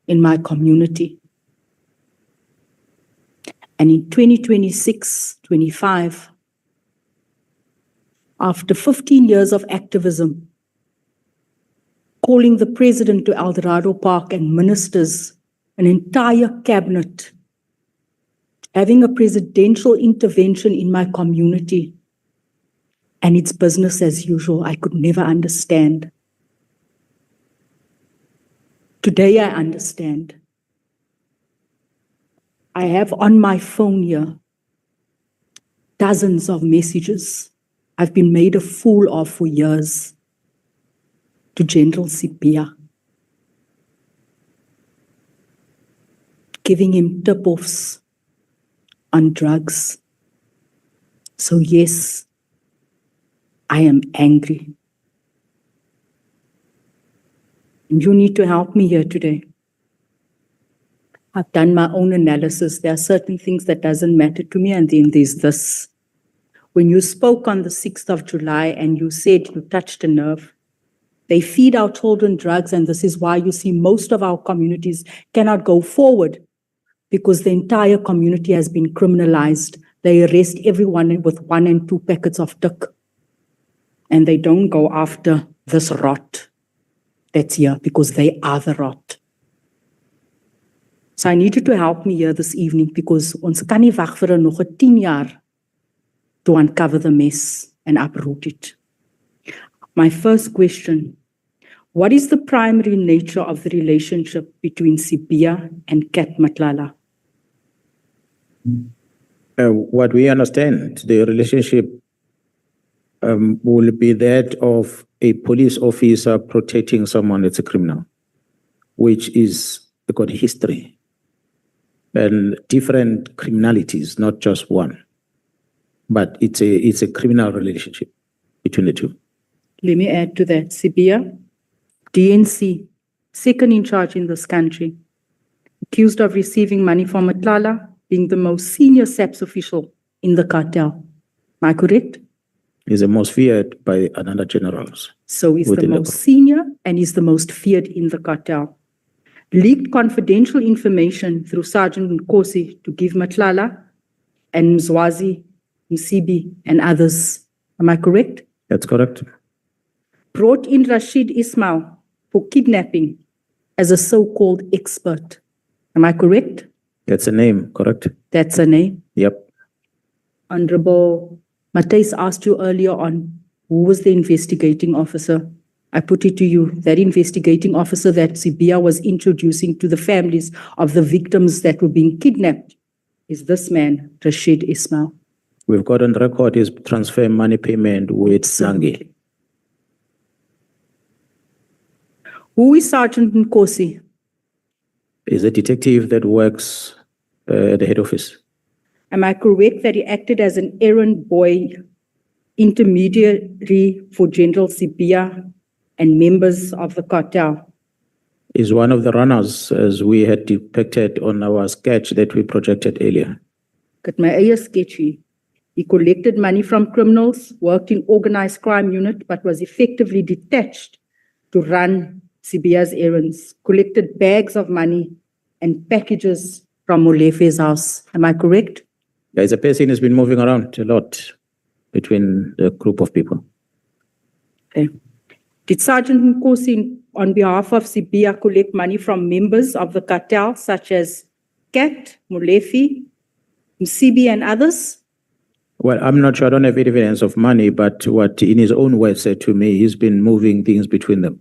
in my community. And in 2026-25, after 15 years of activism, calling the president to Eldorado Park and ministers, an entire cabinet, having a presidential intervention in my community, and it's business as usual. I could never understand. Today I understand. I have on my phone here dozens of messages I've been made a fool of for years to General Sipia, giving him tip-offs on drugs. So yes, I am angry. And you need to help me here today. I've done my own analysis. There are certain things that doesn't matter to me, and then there's this. When you spoke on the 6th of July and you said you touched a nerve, they feed our children drugs, and this is why you see most of our communities cannot go forward, because the entire community has been criminalized. They arrest everyone with 1 and 2 packets of tick, and they don't go after this rot that's here, because they are the rot. So I need you to help me here this evening, because ons kan nie wag vir nog 10 jaar to uncover the mess and uproot it. My first question, what is the primary nature of the relationship between Sipia and Kat Matlala? What we understand, the relationship will be that of a police officer protecting someone that's a criminal, which is got history and different criminalities, not just one. But it's a criminal relationship between the two. Let me add to that. Sipia, DNC, second in charge in this country, accused of receiving money from Matlala, being the most senior SAPS official in the cartel. Am I correct? He's the most feared by another generals. So he's the most senior and he's the most feared in the cartel. Leaked confidential information through Sergeant Nkosi to give Matlala and Mzwazi, Msibi, and others. Am I correct? That's correct. Brought in Rashid Ismail for kidnapping as a so-called expert. Am I correct? That's a name, correct? That's a name. Yep. Honorable Matthys asked you earlier on, who was the investigating officer? I put it to you, that investigating officer that Sipia was introducing to the families of the victims that were being kidnapped is this man, Rashid Ismail. We've got on record his transfer money payment with Sangi. Who is Sergeant Nkosi? Is a detective that works at the head office. Am I correct that he acted as an errand boy intermediary for General Sibia and members of the cartel? Is one of the runners, as we had depicted on our sketch that we projected earlier. Got my eie sketch hier. He collected money from criminals, worked in organized crime unit, but was effectively detached to run Sibia's errands, collected bags of money and packages from Molefe's house. Am I correct? There is a person who's been moving around a lot between the group of people. Okay. Did Sergeant Nkosi, on behalf of Sibia, collect money from members of the cartel, such as Kat, Molefe, Msibi, and others? Well, I'm not sure. I don't have evidence of money, but what in his own words said to me, he's been moving things between them.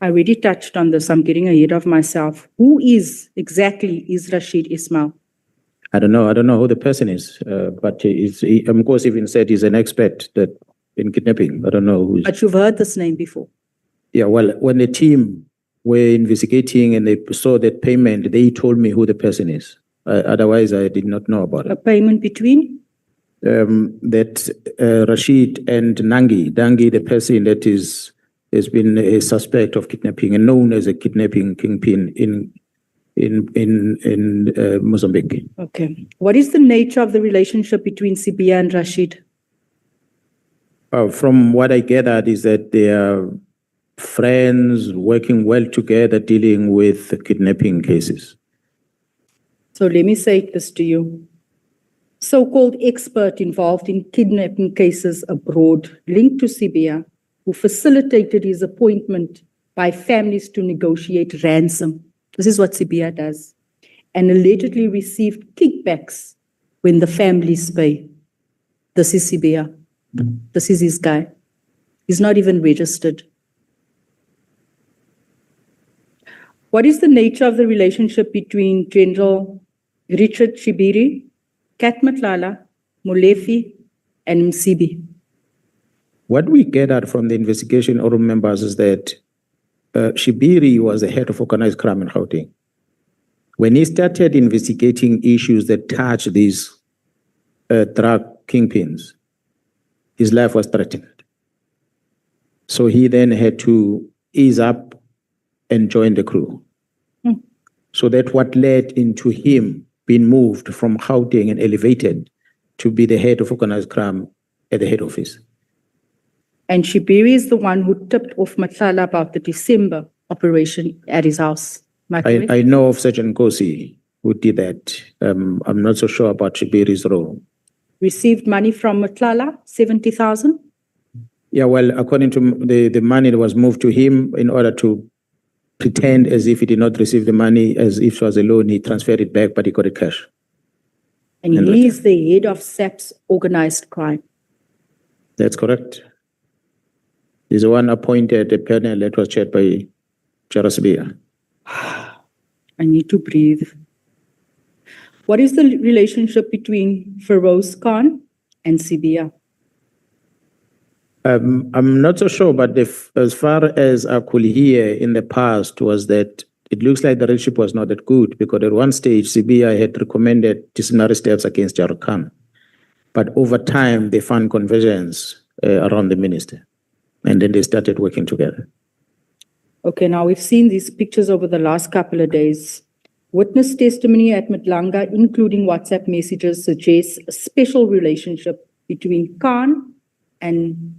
I already touched on this. I'm getting ahead of myself. Who is exactly Rashid Ismail? I don't know who the person is, but he, of course, even said he's an expert in kidnapping. I don't know who. But you've heard this name before. Yeah, well, when the team were investigating and they saw that payment, they told me who the person is. Otherwise, I did not know about A it. payment between? That Rashid and Dangi, the person that has been a suspect of kidnapping and known as a kidnapping kingpin in Mozambique. Okay. What is the nature of the relationship between Sibia and Rashid? From what I gathered is that they are friends working well together dealing with kidnapping cases. So let me say this to you. So-called expert involved in kidnapping cases abroad, linked to Sibia, who facilitated his appointment by families to negotiate ransom. This is what Sibia does. And allegedly received kickbacks when the families pay. This is Sibia. This is his guy. He's not even registered. What is the nature of the relationship between General Richard Shibiri, Kat Nhlanhla, Molefe, and Msibi? What we gathered from the investigation, all members, is that Shibiri was the head of organized crime in Gauteng. When he started investigating issues that touch these drug kingpins, his life was threatened. So he then had to ease up and join the crew. So that what led into him being moved from Gauteng and elevated to be the head of organized crime at the head office. And Shibiri is the one who tipped off Nhlanhla about the December operation at his house. Am I correct? I know of Sergeant Nkosi who did that. I'm not so sure about Shibiri's role. Received money from Nhlanhla, 70,000. Yeah, well, according to the money that was moved to him in order to pretend as if he did not receive the money, as if it was a loan, he transferred it back, but he got it cash. And he is the head of SAP's organized crime. That's correct. He's the one appointed a panel that was chaired by Jarasbia. I need to breathe. What is the relationship between Feroz Khan and Sibia? I'm not so sure, but as far as I could hear in the past was that it looks like the relationship was not that good, because at one stage, Sibia had recommended disciplinary steps against Jar Khan. But over time, they found convergence around the minister, and then they started working together. Okay, now we've seen these pictures over the last couple of days. Witness testimony at Mdlanga, including WhatsApp messages, suggests a special relationship between Khan and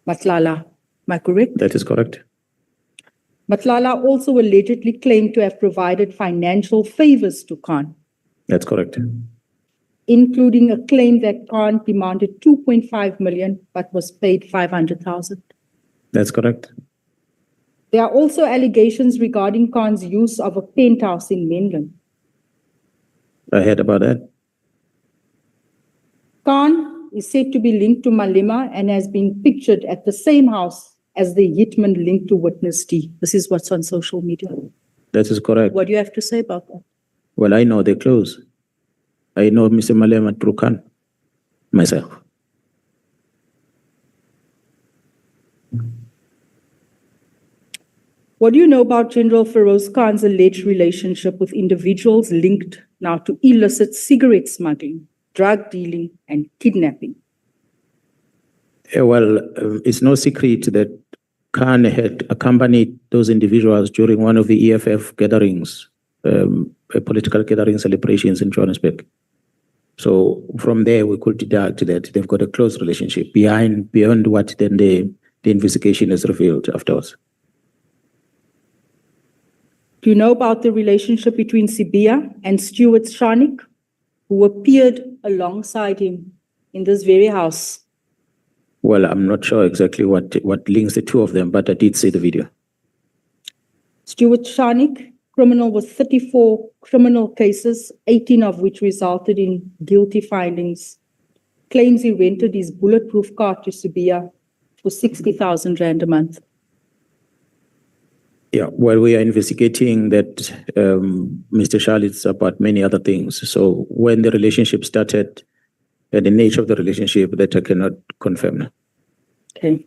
Nhlanhla. Am I correct? That is correct. Nhlanhla also allegedly claimed to have provided financial favors to Khan, That's correct. including a claim that Khan demanded 2.5 million but was paid 500,000. That's correct. There are also allegations regarding Khan's use of a penthouse in Menlyn. I heard about that. Khan is said to be linked to Malema and has been pictured at the same house as the hitman linked to Witness T. This is what's on social media. That is correct. What do you have to say about that? Well, I know they're close. I know Mr. Malema through Khan myself. What do you know about General Feroz Khan's alleged relationship with individuals linked now to illicit cigarette smuggling, drug dealing, and kidnapping? Well, it's no secret that Khan had accompanied those individuals during one of the EFF gatherings, political gathering celebrations in Johannesburg. So from there, we could deduct that they've got a close relationship beyond what then the investigation has revealed afterwards. Do you know about the relationship between Sibia and Stuart Sharnik, who appeared alongside him in this very house? Well, I'm not sure exactly what links the two of them, but I did see the video. Stuart Sharnik, criminal with 34 criminal cases, 18 of which resulted in guilty findings, claims he rented his bulletproof car to Sibia for 60,000 Rand a month. Yeah, well, we are investigating that Mr. Charlotte's about many other things. So when the relationship started, and the nature of the relationship, that I cannot confirm now. Okay.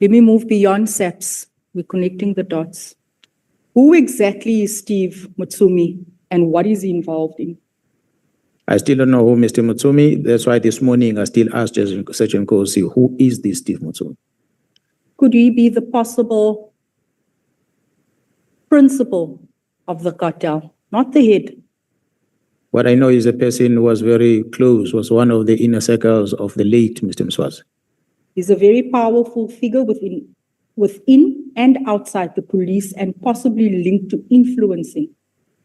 Let me move beyond SAPS. We're connecting the dots. Who exactly is Steve Mutsumi and what is he involved in? I still don't know who Mr. Mutsumi. That's why this morning I still asked Sergeant Kosi, who is this Steve Mutsumi? Could he be the possible principal of the cartel, not the head? What I know is a person who was very close, was one of the inner circles of the late Mr. Mswazi. He's a very powerful figure within and outside the police and possibly linked to influencing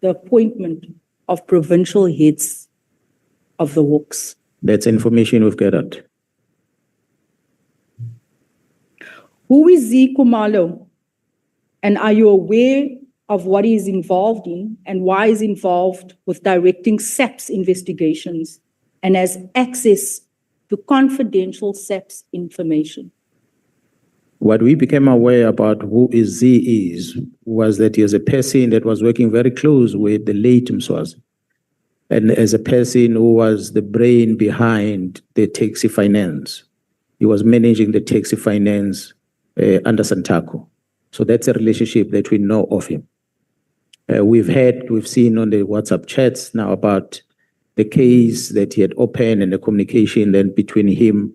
the appointment of provincial heads of the Hawks. That's information we've gathered. Who is Z Kumalo? And are you aware of what he is involved in and why he's involved with directing SAPS investigations and has access to confidential SAPS information? What we became aware about who is Z is, was that he is a person that was working very close with the late Mswazi. And as a person who was the brain behind the taxi finance, he was managing the taxi finance under Santaco. So that's a relationship that we know of him. We've seen on the WhatsApp chats now about the case that he had opened and the communication then between him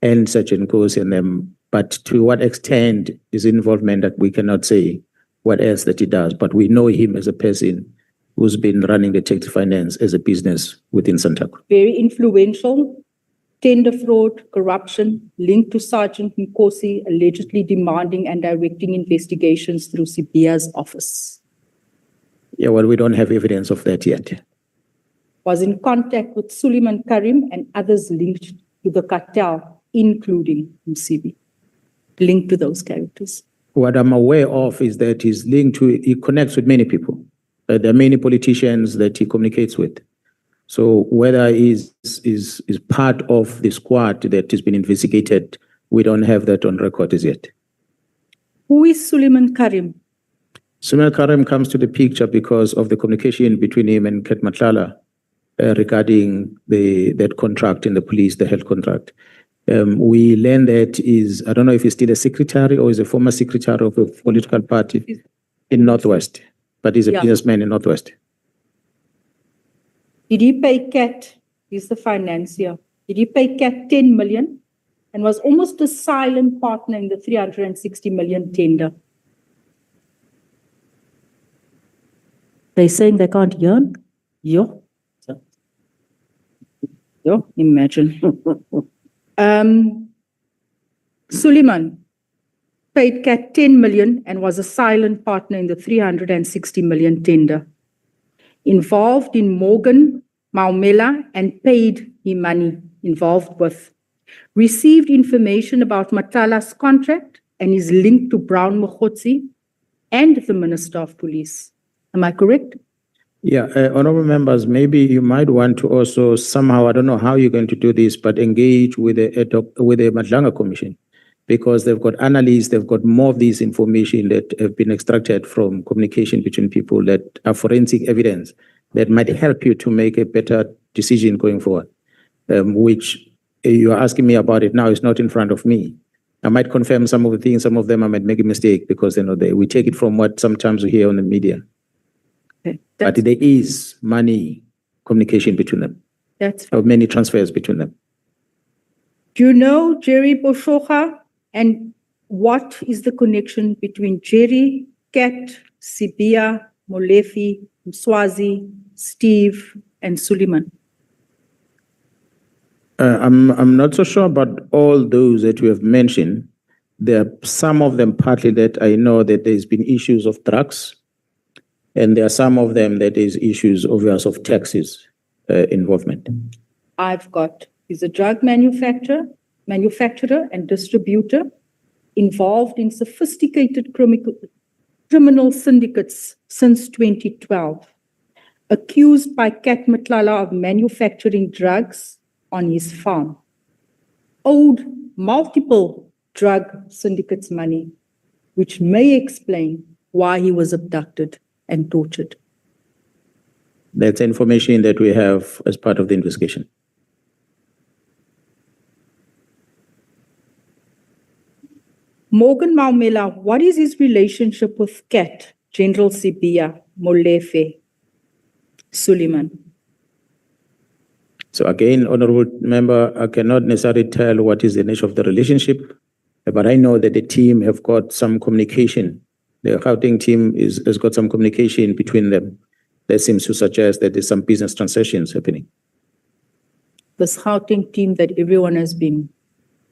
and Sergeant Kosi and them. But to what extent is involvement that we cannot say what else that he does. But we know him as a person who's been running the taxi finance as a business within Santaco. Very influential, tender fraud, corruption, linked to Sergeant Nkosi, allegedly demanding and directing investigations through Sibia's office. Yeah, well, we don't have evidence of that yet. Was in contact with Suleiman Karim and others linked to the cartel, including Msibi, linked to those characters. What I'm aware of is that he connects with many people. There are many politicians that he communicates with. So whether he's part of the squad that has been investigated, we don't have that on record as yet. Who is Suleiman Karim? Suleiman Karim comes to the picture because of the communication between him and Ket Matlala regarding that contract in the police, the health contract. We learned that I don't know if he's still a secretary or is a former secretary of a political party in Northwest, but he's a businessman in Northwest. Did he pay Ket, he's the financier, did he pay Ket 10 million and was almost a silent partner in the 360 million tender? They're saying they can't hear? Yo, imagine. Suleiman paid Ket 10 million and was a silent partner in the 360 million tender. Involved in Morgan, Maumela, and paid him money involved with. Received information about Matala's contract and is linked to Brown Mkhwanazi and the Minister of Police. Am I correct? Yeah, honorable members, maybe you might want to also somehow, I don't know how you're going to do this, but engage with the Ad Hoc, with the Nhlanhla Commission, because they've got analysts, they've got more of this information that have been extracted from communication between people that are forensic evidence that might help you to make a better decision going forward, which you're asking me about it now is not in front of me. I might confirm some of the things, some of them I might make a mistake because, we take it from what sometimes we hear on the media. Okay. But there is money communication between them, or many transfers between them. Do you know Jerry Boshoga? And what is the connection between Jerry, Kat, Sibia, Molefe, Mswazi, Steve, and Suleiman? I'm not so sure about all those that you have mentioned. There are some of them partly that I know that there's been issues of drugs, and there are some of them that is issues obvious of taxes involvement. He's a drug manufacturer and distributor involved in sophisticated criminal syndicates since 2012, accused by Kat Nhlanhla of manufacturing drugs on his farm, owed multiple drug syndicates money, which may explain why he was abducted and tortured. That's information that we have as part of the investigation. Morgan Maumela, what is his relationship with Kat, General Sibia, Molefe, Suleiman? So again, Honorable Member, I cannot necessarily tell what is the nature of the relationship, but I know that the team have got some communication. The Gauteng team has got some communication between them that seems to suggest that there's some business transactions happening. This Gauteng team that everyone has been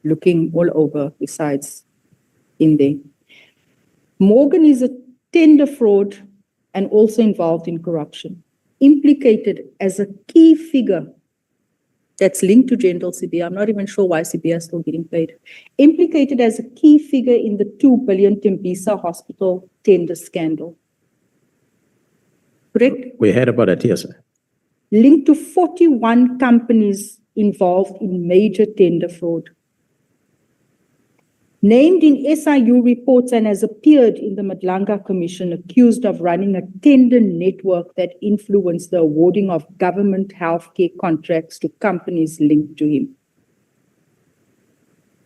looking all over besides in there. Morgan is a tender fraud and also involved in corruption, implicated as a key figure that's linked to General Sibia. I'm not even sure why Sibia is still getting paid. Implicated as a key figure in the 2 billion Tembisa hospital tender scandal. Correct? We heard about it, yes, sir. Linked to 41 companies involved in major tender fraud. Named in SIU reports and has appeared in the Madlanga Commission, accused of running a tender network that influenced the awarding of government healthcare contracts to companies linked to him.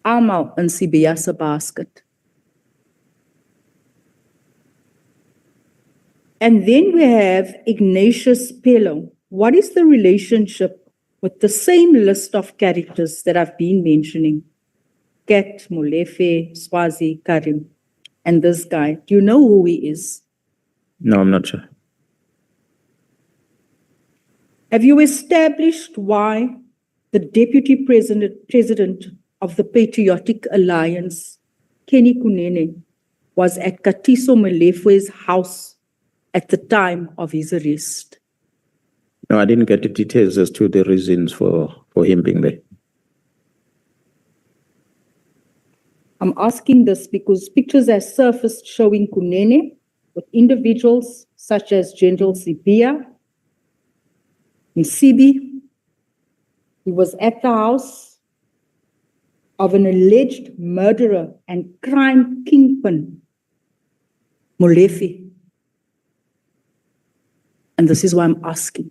Almal in Sibia's basket. And then we have Ignatius Pello. What is the relationship with the same list of characters that I've been mentioning? Kat, Molefe, Swazi, Karim, and this guy. Do you know who he is? No, I'm not sure. Have you established why the deputy president of the Patriotic Alliance, Kenny Kunene, was at Katiso Molefe's house at the time of his arrest? No, I didn't get the details as to the reasons for him being there. I'm asking this because pictures have surfaced showing Kunene with individuals such as General Sibia, Msibi. He was at the house of an alleged murderer and crime kingpin, Molefe. And this is why I'm asking.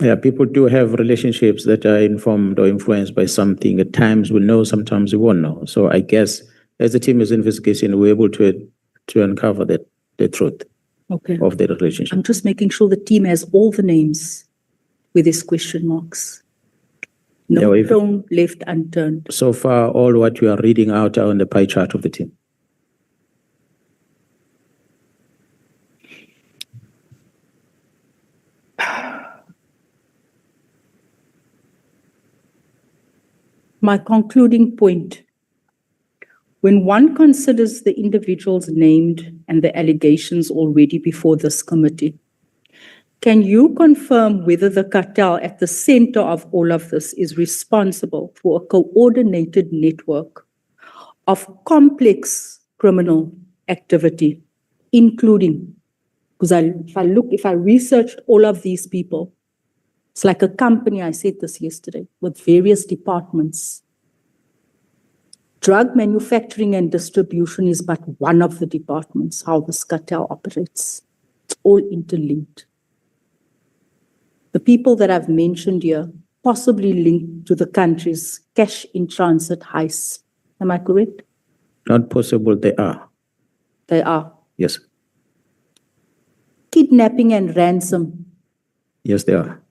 Yeah, people do have relationships that are informed or influenced by something. At times we know, sometimes we won't know. So I guess as the team is investigating, we're able to uncover the truth of the relationship. I'm just making sure the team has all the names with these question marks. No stone left unturned. So far, all what you are reading out are on the pie chart of the team. My concluding point, when one considers the individuals named and the allegations already before this committee, can you confirm whether the cartel at the center of all of this is responsible for a coordinated network of complex criminal activity, including, because if I researched all of these people, it's like a company, I said this yesterday, with various departments. Drug manufacturing and distribution is but one of the departments, how this cartel operates. It's all interlinked. The people that I've mentioned here possibly linked to the country's cash in transit heist. Am I correct? Not possible, they are. They are. Yes. Kidnapping and ransom, Yes, they are.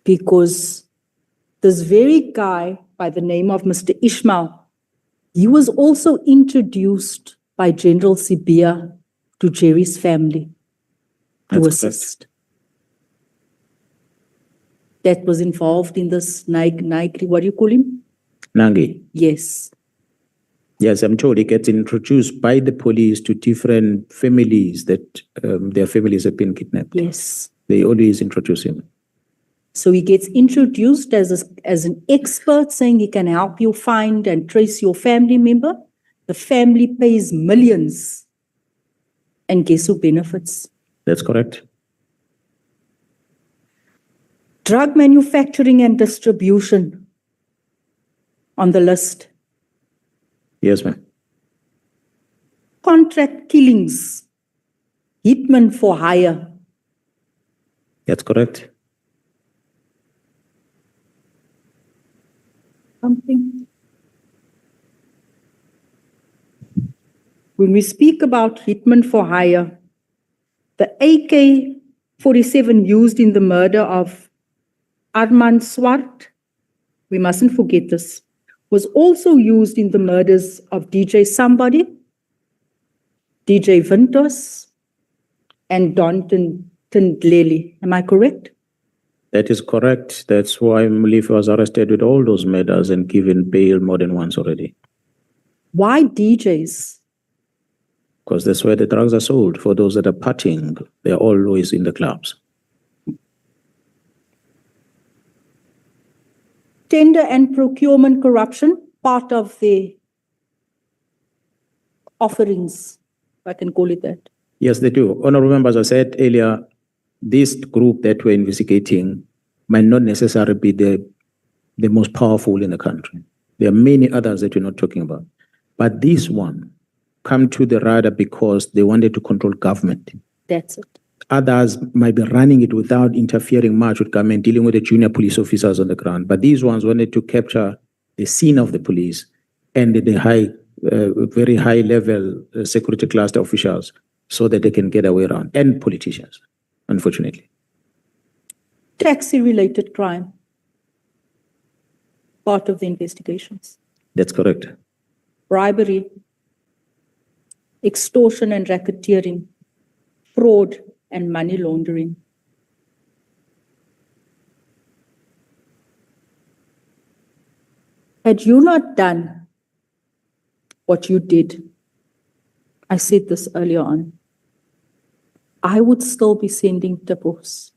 because this very guy by the name of Mr. Ishmael, he was also introduced by General Sibia to Jerry's family to That's correct. assist. That was involved in this Nike, what do you call him? Nangi. Yes. Yes, I'm told he gets introduced by the police to different families that their families have been kidnapped. Yes. They always introduce him. So he gets introduced as an expert, saying he can help you find and trace your family member. The family pays millions. And guess who benefits? That's correct. Drug manufacturing and distribution on the list. Yes, ma'am. Contract killings. Hitman for hire. That's correct. Something. When we speak about hitman for hire, the AK-47 used in the murder of Armand Swart, we mustn't forget this, was also used in the murders of DJ Somebody, DJ Vintos, and Don Tindleli. Am I correct? That is correct. That's why Mlifi was arrested with all those murders and given bail more than once already. Why DJs? Because that's where the drugs are sold. For those that are partying, they're always in the clubs. Tender and procurement corruption, part of the offerings, if I can call it that. Yes, they do. Honorable members, as I said earlier, this group that we're investigating might not necessarily be the most powerful in the country. There are many others that we're not talking about. But this one come to the radar because they wanted to control government. That's it. Others might be running it without interfering much with government, dealing with the junior police officers on the ground. But these ones wanted to capture the scene of the police and the very high level security cluster officials so that they can get away around, and politicians, unfortunately. Taxi-related crime, part of the investigations. That's correct. Bribery, extortion and racketeering, fraud and money laundering. Had you not done what you did, I said this earlier on, I would still be sending tip-offs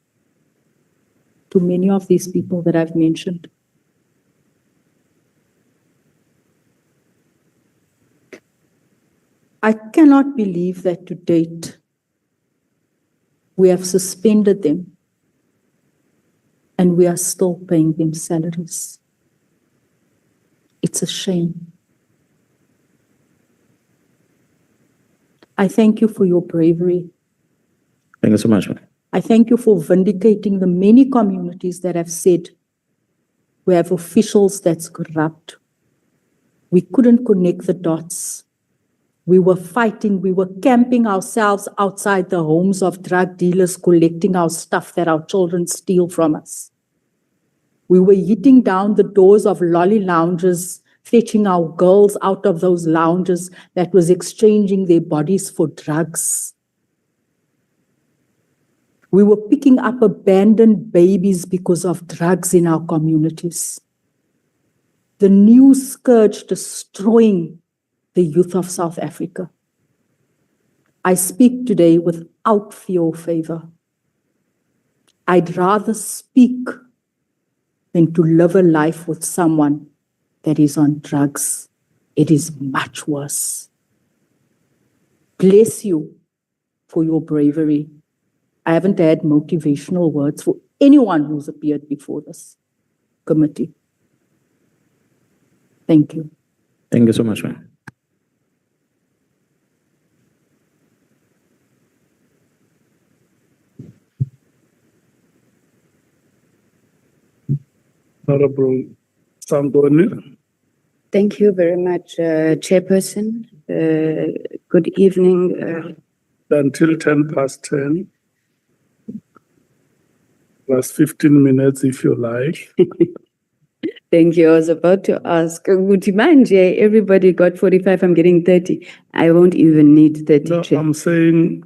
to many of these people that I've mentioned. I cannot believe that to date, we have suspended them and we are still paying them salaries. It's a shame. I thank you for your bravery. Thank you so much, ma'am. I thank you for vindicating the many communities that have said we have officials that's corrupt. We couldn't connect the dots. We were fighting, we were camping ourselves outside the homes of drug dealers, collecting our stuff that our children steal from us. We were hitting down the doors of lolly lounges, fetching our girls out of those lounges that was exchanging their bodies for drugs. We were picking up abandoned babies because of drugs in our communities. The new scourge destroying the youth of South Africa. I speak today without fear or favor. I'd rather speak than to live a life with someone that is on drugs. It is much worse. Bless you for your bravery. I haven't had motivational words for anyone who's appeared before this committee. Thank you. Thank you so much, ma'am. Honorable Sangoni. Thank you very much, Chairperson. Good evening. Until 10:10, plus 15 minutes if you like. Thank you. I was about to ask, would you mind, Jay? Everybody got 45, I'm getting 30. I won't even need 30, No, Chair. I'm saying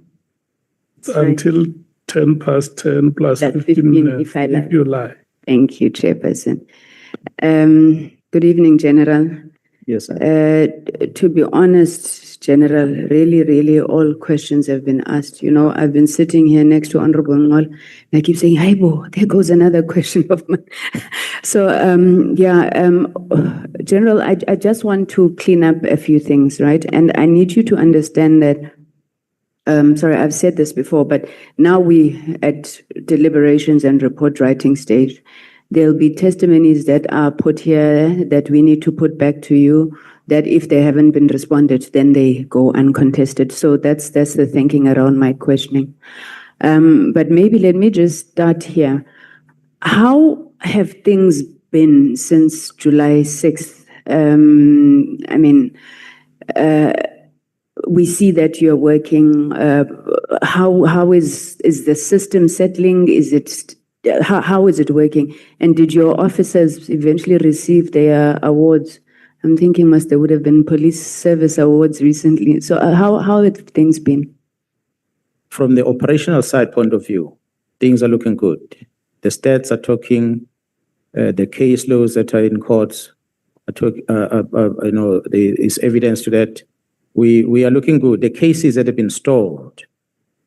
Sorry. until 10:10 plus That 15 minutes if I like. if you like. Thank you, Chairperson. Good evening, General. Yes, sir. To be honest, General, really, all questions have been asked. You know, I've been sitting here next to Honorable Ngol, and I keep saying, "Hey, bo, there goes another question of mine." So, General, I just want to clean up a few things, right? And I need you to understand that. Sorry, I've said this before, but now we at deliberations and report writing stage. There'll be testimonies that are put here that we need to put back to you, that if they haven't been responded, then they go uncontested. So that's the thinking around my questioning. But maybe let me just start here. How have things been since July 6th? We see that you're working. How is the system settling? How is it working? And did your officers eventually receive their awards? I'm thinking there would have been police service awards recently. So how have things been? From the operational side point of view, things are looking good. The stats are talking, the case laws that are in courts are talking, there is evidence to that. We are looking good. The cases that have been stalled,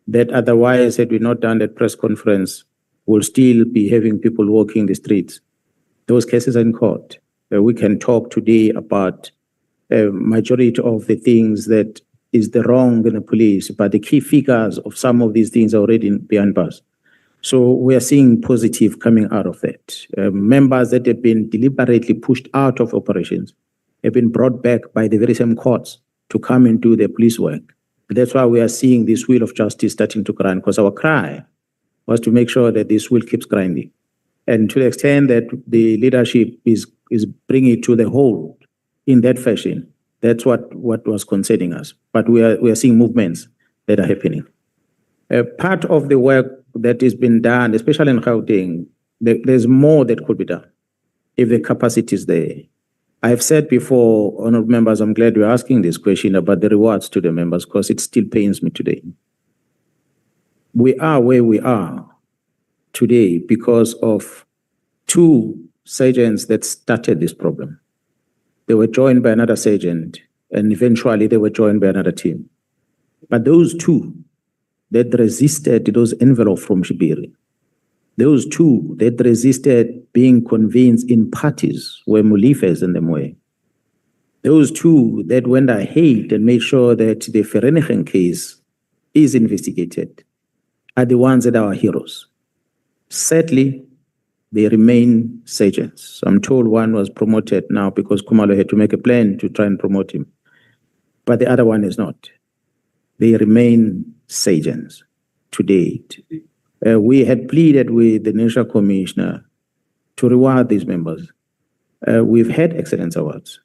that otherwise had we not done that press conference, will still be having people walking the streets. Those cases are in court. We can talk today about a majority of the things that is the wrong in the police, but the key figures of some of these things are already behind bars. So we are seeing positive coming out of that. Members that have been deliberately pushed out of operations have been brought back by the very same courts to come and do their police work. That's why we are seeing this wheel of justice starting to grind, because our cry was to make sure that this wheel keeps grinding. And to the extent that the leadership is bringing it to the hold in that fashion, that's what was concerning us. But we are seeing movements that are happening. Part of the work that has been done, especially in Gauteng, there's more that could be done if the capacity is there. I've said before, honorable members, I'm glad you're asking this question about the rewards to the members, because it still pains me today. We are where we are today because of two sergeants that started this problem. They were joined by another sergeant, and eventually they were joined by another team. But those two that resisted those envelopes from Shibiri, those two that resisted being convinced in parties where Mulifes and them were, those two that went ahead and made sure that the Vereeniging case is investigated, are the ones that are our heroes. Sadly, they remain sergeants. I'm told one was promoted now because Khumalo had to make a plan to try and promote him. But the other one is not. They remain sergeants to date. We had pleaded with the National Commissioner to reward these members. We've had excellence awards.